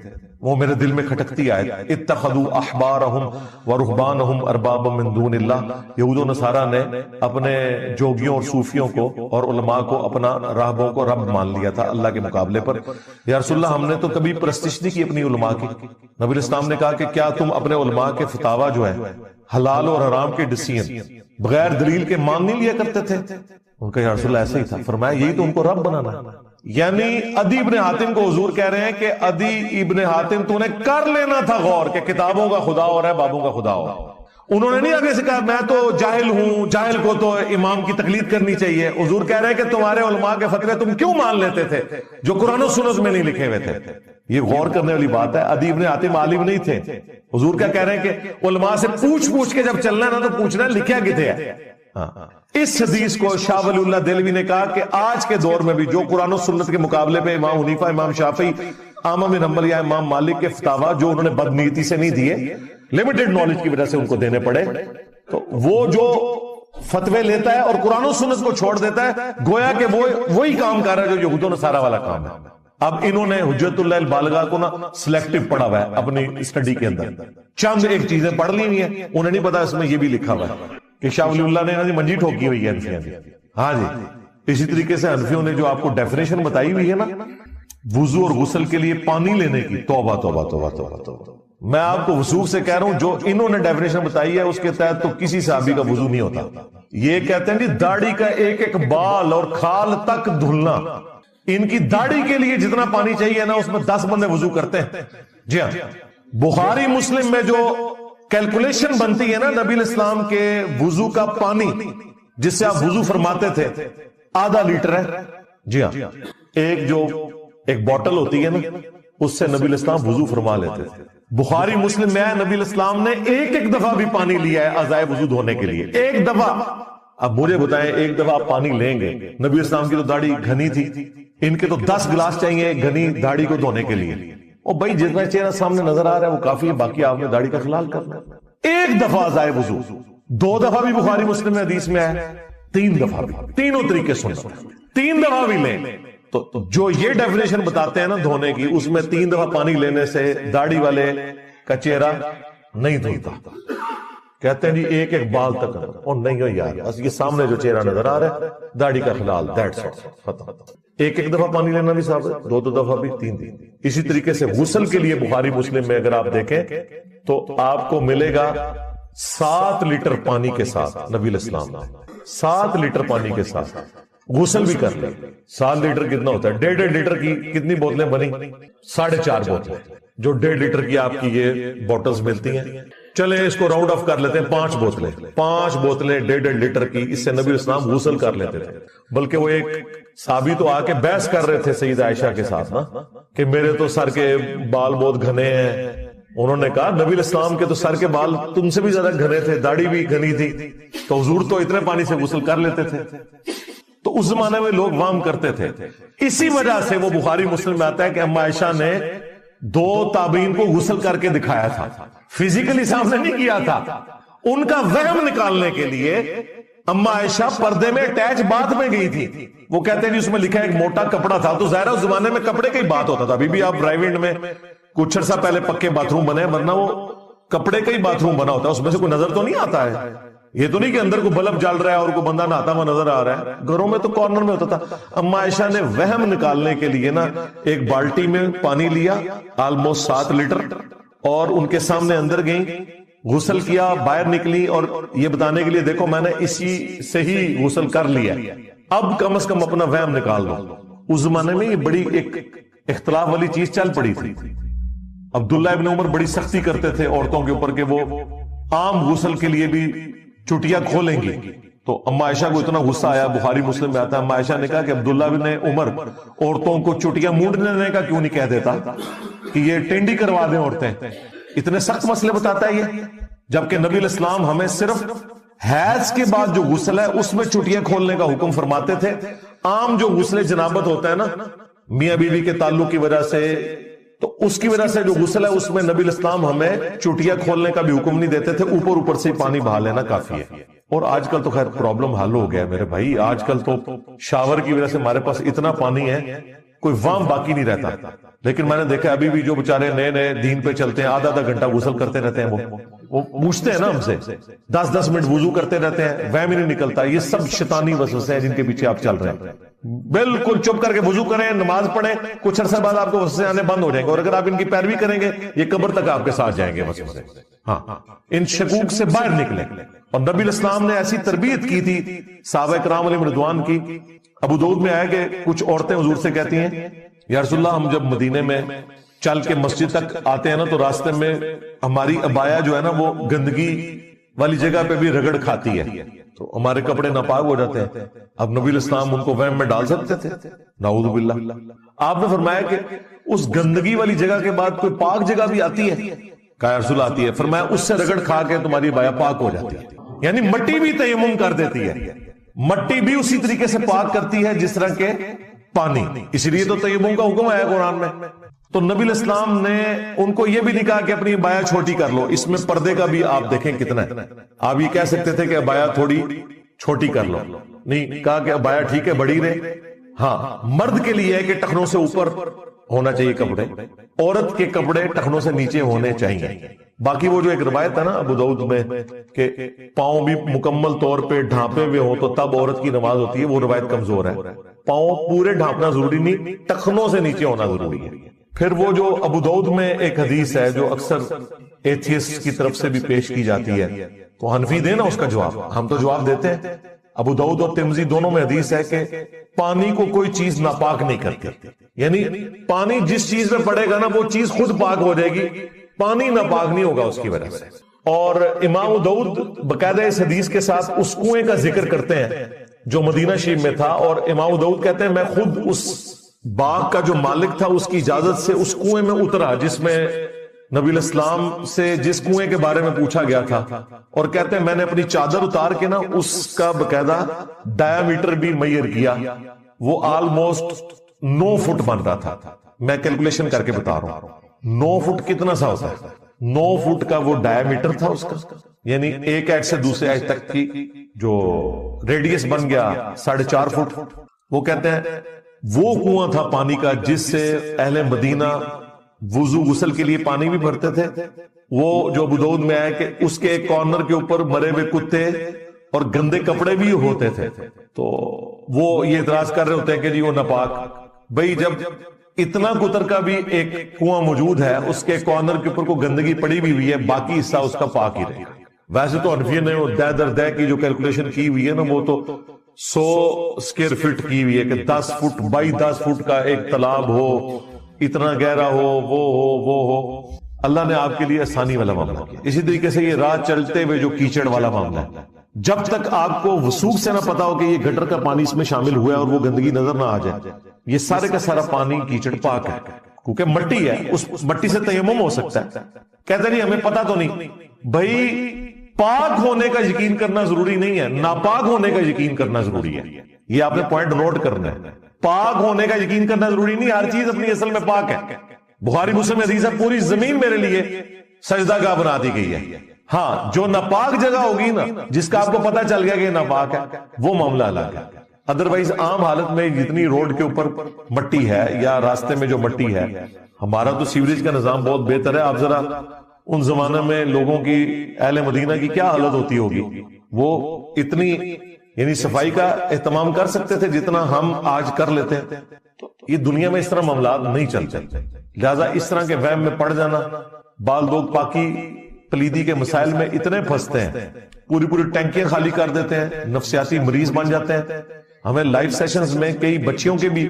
وہ میرے دل میں کھٹکتی آیت، اتخذوا احبارہم ورہبانہم اربابا من دون اللہ. یہود و نصارہ نے اپنے جوگیوں اور صوفیوں کو اور علماء کو اپنا راہبوں کو رب مان لیا تھا اللہ کے مقابلے پر. یا رسول اللہ ہم نے تو کبھی پرستش نہیں کی اپنی علماء کی. نبی اسلام نے کہا کہ کیا تم اپنے علماء کے فتاوا جو ہے حلال اور حرام کے ڈیسیژن بغیر دلیل کے مان نہیں لیا کرتے تھے؟ ان کا یا رسول اللہ ایسا ہی تھا. فرمایا یہی تو ان کو رب بنانا ہے. یعنی عدی ابن حاتم کو حضور کہہ رہے ہیں کہ عدی ابن حاتم تو نے کر لینا تھا غور کہ کتابوں کا خدا اور ہے بابوں کا خدا اور. انہوں نے نہیں آگے سے کہا میں تو جاہل ہوں، جاہل کو تو امام کی تقلید کرنی چاہیے. حضور کہہ رہے ہیں کہ تمہارے علماء کے فتوے تم کیوں مان لیتے تھے جو قرآن و سنت میں نہیں لکھے ہوئے تھے؟ یہ غور کرنے والی بات ہے. عدی ابن حاتم عالم نہیں تھے. حضور کیا کہہ رہے ہیں کہ علماء سے پوچھ کے جب چلنا ہے نا تو پوچھنا لکھا کتے ہے. اس حدیث کو شاہ ولی اللہ دہلوی نے کہا کہ آج کے دور میں بھی جو قرآن و سنت کے مقابلے پہ امام حنیفہ، امام شافعی، احمد بن حنبل یا امام مالک کے فتاوا جو انہوں نے بدنیتی سے نہیں دیے، لمیٹڈ نالج کی وجہ سے ان کو دینے پڑے، تو وہ جو فتوے لیتا ہے اور قرآن و سنت کو چھوڑ دیتا ہے گویا کہ وہ وہی کام کر رہا ہے جو یہود و نصارہ والا کام ہے. اب انہوں نے حجت اللہ البالغہ کو نا سلیکٹو پڑھا ہوا ہے اپنی اسٹڈی کے اندر، چند ایک چیزیں پڑھ لی ہوئی ہیں، انہیں نہیں پتا اس میں یہ بھی لکھا ہوا ہے کہ شاہ ولی اللہ نے منجی ٹھوکی ہوئی ہے انفیوں نے. ہاں جی، اسی طریقے سے انفیوں نے جو آپ کو ڈیفینیشن بتائی ہوئی ہے نا وضو اور غسل کے لیے پانی لینے کی، توبہ توبہ توبہ توبہ توبہ. میں آپ کو وثوق سے کہہ رہا ہوں جو انہوں نے ڈیفینیشن بتائی ہے اس کے تحت تو کسی صحابی کا وضو نہیں ہوتا. یہ کہتے ہیں کہ داڑھی کا ایک ایک بال اور کھال تک دھلنا، ان کی داڑھی کے لیے جتنا پانی چاہیے نا اس میں 10 بندے وضو کرتے ہیں. جی ہاں، بخاری مسلم میں جو کیلکولیشن بنتی ہے نا نبی الاسلام کے وضو کا پانی جس سے آپ وضو فرماتے تھے آدھا لیٹر ہے. جی ہاں، ایک بوٹل ہوتی ہے نا اس سے نبی الاسلام وضو فرما لیتے تھے. بخاری مسلم میں نبی الاسلام نے ایک دفعہ بھی پانی لیا ہے اعضائے وضو دھونے کے لیے، ایک دفعہ. اب مجھے بتائیں ایک دفعہ آپ پانی لیں گے، نبی الاسلام کی تو داڑھی گھنی تھی، ان کے تو 10 گلاس چاہیے گھنی داڑھی کو دھونے کے لیے. اور بھائی جتنا چہرہ سامنے نظر آ رہا ہے وہ کافی ہے، باقی آپ نے داڑھی کا خلال کرنا. ایک دفعہ اعضائے وضو، 2 دفعہ بھی بخاری مسلم میں حدیث میں ہے، 3 دفعہ بھی، تینوں طریقے سنت، 3 دفعہ بھی لیں. تو جو یہ ڈیفینیشن بتاتے ہیں نا دھونے کی، اس میں 3 دفعہ پانی لینے سے داڑھی والے کا چہرہ نہیں دھلتا. کہتے ہیں جی ایک ایک بال تک، اور نہیں ہو یار، بس یہ سامنے جو چہرہ نظر آ رہا ہے داڑھی کا خلال، دیٹس آل، ختم. ایک دفعہ پانی لینا بھی صاحب، 2 دفعہ بھی، 3. اسی طریقے سے غسل کے لیے بخاری مسلم میں اگر آپ دیکھیں تو آپ کو ملے گا 7 لیٹر پانی کے ساتھ. نبی الاسلام نے 7 لیٹر پانی کے ساتھ غسل بھی کر لیں. 7 لیٹر کتنا ہوتا ہے؟ 1.5 لیٹر کی کتنی بوتلیں بنی؟ 4.5 بوتلیں، جو 1.5 لیٹر کی آپ کی یہ بوٹلز ملتی ہیں. چلیں اس کو راؤنڈ آف کر لیتے ہیں، 5 بوتلیں 1.5 لیٹر کی، اس سے نبی اسلام غسل کر لیتے تھے. بلکہ وہ ایک صحابی تو آ کے بحث کر رہے تھے سیدہ عائشہ کے ساتھ نا کہ میرے تو سر کے بال بہت گھنے ہیں. انہوں نے کہا نبی الاسلام کے تو سر کے بال تم سے بھی زیادہ گھنے تھے، داڑھی بھی گھنی تھی، تو حضور تو اتنے پانی سے غسل کر لیتے تھے. تو اس زمانے میں لوگ وام کرتے تھے. اسی وجہ سے وہ بخاری مسلم میں آتا ہے کہ اما عائشہ نے 2 تابعین کو غسل کر کے دکھایا تھا، فزیکلی سامنے نہیں کیا تھا. ان کا وہم نکالنے کے لیے اما عائشہ پردے میں اٹیچ باتھ میں گئی تھی. وہ کہتے ہیں کہ اس میں لکھا ہے ایک موٹا کپڑا تھا، تو ظاہر اس زمانے میں کپڑے کا ہی بات ہوتا تھا. ابھی بھی آپ ڈرائیو انڈ میں کچھ عرصہ پہلے پکے باتھ روم بنے، ورنہ وہ کپڑے کا ہی باتھ روم بنا ہوتا ہے، اس میں سے کوئی نظر تو نہیں آتا ہے. یہ تو نہیں کہ اندر کو بلب جل رہا ہے اور کوئی بندہ نہاتا ہوا نظر آ رہا ہے. گھروں میں تو کارنر میں ہوتا تھا. اما عائشہ نے وہم نکالنے کے لیے نا ایک بالٹی میں پانی لیا آلموسٹ 7 لیٹر اور ان کے سامنے اندر گئیں، غسل کیا، باہر نکلی اور یہ بتانے کے لیے دیکھو میں نے اسی سے ہی غسل کر لیا، اب کم از کم اپنا وہم نکال دو. اس زمانے میں یہ بڑی ایک اختلاف والی چیز چل پڑی تھی. عبداللہ ابن عمر بڑی سختی کرتے تھے عورتوں کے اوپر کہ وہ عام غسل کے لیے بھی چٹیاں کھولیں گی. تو اما عائشہ کو اتنا غصہ آیا، بخاری مسلم میں آتا ہے اما عائشہ نے کہا کہ عبداللہ بن عمر عورتوں کو چٹیاں مونڈنے کا کیوں نہیں کہہ دیتا کہ یہ ٹینڈی کروا دیں عورتیں. اتنے سخت مسئلے بتاتا ہے یہ، جبکہ نبی الاسلام ہمیں صرف حیض کے بعد جو غسل ہے اس میں چٹیاں کھولنے کا حکم فرماتے تھے. عام جو غسل جنابت ہوتا ہے نا میاں بیوی کے تعلق کی وجہ سے، تو اس کی وجہ سے جو غسل ہے اس میں نبی الاسلام ہمیں چٹیاں کھولنے کا بھی حکم نہیں دیتے تھے، اوپر سے پانی بہا لینا کافی ہے. اور آج کل تو خیر پرابلم حل ہو گیا میرے بھائی، آج کل تو شاور کی وجہ سے ہمارے پاس اتنا پانی ہے کوئی وام باقی نہیں رہتا. لیکن میں نے دیکھا ابھی بھی جو بےچارے نئے دین پہ چلتے ہیں آدھا گھنٹہ غسل کرتے رہتے ہیں، وہ پوچھتے ہیں نا ہم سے 10 منٹ وضو کرتے رہتے ہیں، وہم ہی نہیں نکلتا. یہ سب شیطانی وسوسے ہیں جن کے پیچھے آپ چل رہے ہیں. بالکل چپ کر کے وضو کریں، نماز پڑھیں، کچھ عرصہ بعد آپ کو وسوسے آنے بند ہو جائیں گے، اور اگر آپ ان کی پیروی کریں گے یہ قبر تک آپ کے ساتھ جائیں گے وسوسے. ہاں، ان شکوک سے باہر نکلیں. اور نبی الاسلام نے ایسی تربیت کی تھی صحابہ کرام علیہم رضوان کی. ابو داؤد میں آیا کہ کچھ عورتیں حضور سے کہتی ہیں یا رسول اللہ ہم جب مدینے میں چل کے مسجد تک آتے ہیں نا تو راستے میں ہماری عبایا جو ہے نا وہ گندگی والی جگہ پہ بھی رگڑ کھاتی ہے تو ہمارے کپڑے ناپاک ہو جاتے ہیں. اب نبی الاسلام ان کو وہم میں ڈال سکتے تھے؟ نعوذ باللہ. آپ نے فرمایا کہ اس گندگی والی جگہ کے بعد کوئی پاک جگہ بھی آتی ہے؟ کہا رسول آتی ہے. فرمایا اس سے رگڑ کھا کے تمہاری بایا پاک ہو جاتی ہے. یعنی مٹی بھی تیمم کر دیتی ہے, مٹی بھی اسی طریقے سے پاک کرتی ہے جس طرح کے پانی. اس لیے تو تیمم کا حکم ہے قرآن میں. تو نبی الاسلام نے ان کو یہ بھی نہیں کہا کہ اپنی بایا چھوٹی کر لو. اس میں پردے کا بھی آپ دیکھیں کتنا ہے. آپ یہ کہہ سکتے تھے کہ بایا تھوڑی چھوٹی کر لو, نہیں کہا کہ بایا ٹھیک ہے بڑی رہے. ہاں مرد کے لیے ہے کہ ٹخنوں سے اوپر ہونا چاہیے کپڑے, عورت کے کپڑے ٹخنوں سے نیچے ہونے چاہیے. باقی وہ جو ایک روایت ہے نا ابو داؤد میں کہ پاؤں بھی مکمل طور پہ ڈھانپے ہوئے ہوں تو تب عورت کی نماز ہوتی ہے, وہ روایت کمزور ہے. پاؤں پورے ڈھانپنا ضروری نہیں, ٹخنوں سے نیچے ہونا ضروری ہے. پھر وہ جو ابو داؤد میں ایک حدیث ہے جو اکثر ایتھیسٹ کی طرف سے بھی پیش کی جاتی ہے, تو حنفی دے نا اس کا جواب, ہم تو جواب دیتے ہیں. ابو داؤد اور ترمذی دونوں میں حدیث ہے کہ پانی کو کوئی چیز ناپاک نہیں کرتی. یعنی پانی جس چیز میں پڑے گا نا وہ چیز خود پاک ہو جائے گی, پانی ناپاک نہیں ہوگا اس کی وجہ سے. اور امام داؤد باقاعدہ اس حدیث کے ساتھ اس کنویں کا ذکر کرتے ہیں جو مدینہ شریف میں تھا, اور امام داؤد کہتے ہیں میں خود اس باغ کا جو مالک تھا اس کی اجازت سے اس کنویں میں اترا جس میں نبی الاسلام سے جس کنویں کے بارے میں پوچھا گیا تھا, اور کہتے ہیں میں نے اپنی چادر اتار کے نا اس کا باقاعدہ ڈایامیٹر بھی میئر کیا, وہ آلموسٹ 9 فٹ بن رہا تھا. میں کیلکولیشن کر کے بتا رہا ہوں 9 فٹ کتنا سا ہوتا ہے, 9 فٹ کا وہ ڈایامیٹر تھا اس کا, یعنی ایک ایج سے دوسرے ایج تک کی جو ریڈیس بن گیا 4.5 فٹ. وہ کہتے ہیں وہ کنواں تھا پانی کا جس سے اہل مدینہ وضو غسل کے لیے پانی بھی بھرتے تھے. وہ جو ابو داؤد میں آیا کہ اس کے ایک کارنر کے اوپر مرے ہوئے کتے اور گندے کپڑے بھی ہوتے تھے, تو وہ یہ اعتراض کر رہے ہوتے ہیں کہ جی وہ ناپاک. بھئی جب اتنا کتر کا بھی ایک کنواں موجود ہے, اس کے کارنر کے اوپر کو گندگی پڑی بھی ہوئی ہے, باقی حصہ اس کا پاک ہی رہے گا. ویسے تو حنفیہ نے وہ دے در دے کی جو کیلکولیشن کی ہوئی ہے نا وہ تو 100 اسکوائر فٹ کی ہوئی ہے کہ 10 فٹ بائی 10 فٹ کا ایک تالاب ہو, اتنا گہرا ہو, وہ ہو. اللہ نے آپ کے لیے آسانی والا معاملہ کیا. اسی طریقے سے یہ راہ چلتے ہوئے جو کیچڑ والا معاملہ ہے, جب تک آپ کو وثوق سے نہ پتا ہو کہ یہ گٹر کا پانی اس میں شامل ہوا ہے اور وہ گندگی نظر نہ آ جائے, یہ سارے کا سارا پانی کیچڑ پاک ہے کیونکہ مٹی ہے, اس مٹی سے تیمم ہو سکتا ہے. کہتے نہیں ہمیں پتا تو نہیں. بھائی پاک ہونے کا یقین کرنا ضروری نہیں ہے, ناپاک ہونے کا یقین کرنا ضروری ہے. یہ آپ نے پوائنٹ نوٹ کرنا ہے. پاک ہونے کا یقین کرنا ضروری نہیں, ہر چیز اپنی اصل میں پاک ہے. بخاری مسلم حدیث ہے پوری زمین میرے لیے سجدہ گاہ بنا دی گئی ہے. ہاں جو ناپاک جگہ ہوگی نا جس کا آپ کو پتا چل گیا کہ ناپاک ہے وہ معاملہ الگ ہے. ادروائز عام حالت میں جتنی روڈ کے اوپر مٹی ہے یا راستے میں جو مٹی ہے, ہمارا تو سیوریج کا نظام بہت بہتر ہے. آپ ذرا ان زمانے میں لوگوں کی اہل مدینہ کی کیا حالت ہوتی ہوگی, وہ اتنی یعنی صفائی کا اہتمام کر سکتے تھے جتنا ہم آج کر لیتے ہیں. تو یہ دنیا میں اس طرح معاملات نہیں چلتے. لہذا اس طرح کے وہم میں پڑ جانا, بعض لوگ پاکی پلیدی کے مسائل میں اتنے پھنستے ہیں, پوری ٹینکیاں خالی کر دیتے ہیں, نفسیاتی مریض بن جاتے ہیں. ہمیں لائیو سیشنز میں کئی بچیوں کے بھی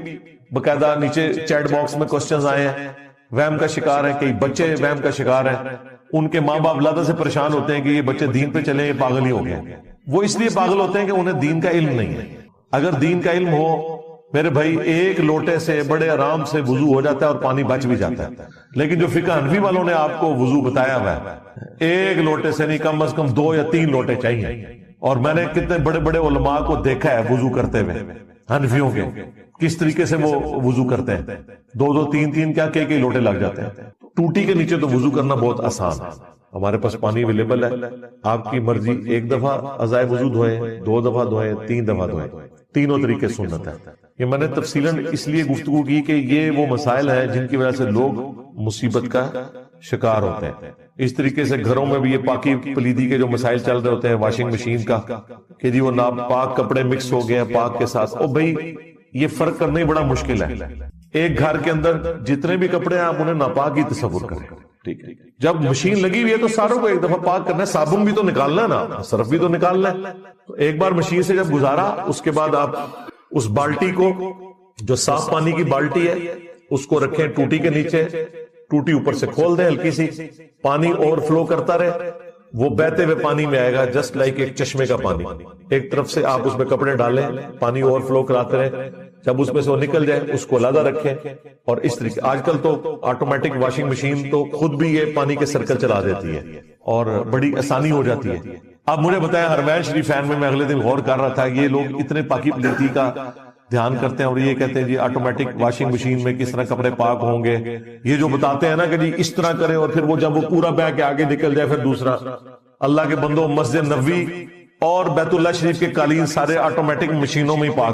باقاعدہ نیچے چیٹ باکس میں کوسچنز آئے ہیں, وہم کا شکار ہیں, کئی بچے وہم کا شکار ہیں. ان کے ماں باپ لادہ سے پریشان ہوتے ہیں کہ یہ بچے دین پہ چلیں, یہ پاگل ہی ہو گئے. وہ اس لیے پاگل ہوتے ہیں کہ انہیں دین کا علم نہیں ہے. اگر دین کا علم ہو میرے بھائی, ایک لوٹے سے بڑے آرام سے وضو ہو جاتا ہے اور پانی بچ بھی جاتا ہے. لیکن جو فقہ حنفی والوں نے آپ کو وضو بتایا ہوا ہے, ایک لوٹے سے نہیں کم از کم 2 یا 3 لوٹے چاہیے. اور میں نے کتنے بڑے بڑے علماء کو دیکھا ہے وضو کرتے ہوئے حنفیوں کے, کس طریقے سے وہ وضو کرتے ہیں. 2 3 کیا کئی لوٹے لگ جاتے ہیں. ٹوٹی کے نیچے تو وضو کرنا بہت آسان ہے. ہمارے پاس پانی اویلیبل ہے, آپ کی مرضی, 1 دفعہ عزائے وضو دھوئیں, 2 دفعہ دھوئیں, 3 دفعہ دھوئیں, تینوں طریقے سنت ہے. یہ میں نے تفصیلاً اس لیے گفتگو کی کہ یہ وہ مسائل ہیں جن کی وجہ سے لوگ مصیبت کا شکار ہوتے ہیں. اس طریقے سے گھروں میں بھی یہ پاکی پلیدی کے جو مسائل چل رہے ہوتے ہیں, واشنگ مشین کا کہ جی وہ ناپاک کپڑے مکس ہو گئے ہیں پاک کے ساتھ. او بھائی یہ فرق کرنا ہی بڑا مشکل ہے. ایک گھر کے اندر جتنے بھی کپڑے ہیں آپ انہیں ناپاک ہی تصور کریں. ٹھیک ہے, جب مشین لگی ہوئی ہے تو ساروں کو ایک دفعہ پاک کرنا ہے, صابن بھی تو نکالنا ہے نا, صرف بھی تو نکالنا ہے. تو ایک بار مشین سے جب گزارا, اس کے بعد آپ اس بالٹی کو, جو صاف پانی کی بالٹی ہے, اس کو رکھیں ٹوٹی کے نیچے, ٹوٹی اوپر سے کھول دیں, ہلکی سی پانی اوور فلو کرتا رہے, وہ بہتے ہوئے پانی میں آئے گا جسٹ لائک ایک چشمے کا پانی. ایک طرف سے آپ اس میں کپڑے ڈالیں, پانی اوور فلو کراتے رہیں, جب اس میں سے وہ نکل جائے اس کو علیحدہ رکھیں. اور اس طریقے آج کل تو آٹومیٹک واشنگ مشین تو خود بھی یہ پانی کے سرکل چلا دیتی ہے اور بڑی آسانی ہو جاتی ہے. اب مجھے بتائیں, حرمین شریفین میں اگلے دن غور کر رہا تھا, یہ لوگ اتنے پاکی پلیتی کا دھیان کرتے ہیں اور یہ کہتے ہیں جی آٹومیٹک واشنگ مشین میں کس طرح کپڑے پاک ہوں گے. یہ جو بتاتے ہیں نا کہ جی اس طرح کریں اور پھر وہ جب وہ پورا بہ کے آگے نکل جائے پھر دوسرا. اللہ کے بندوں, مسجد نبوی اور بیت اللہ شریف کے قالین سارے آٹومیٹک مشینوں میں ہی پاک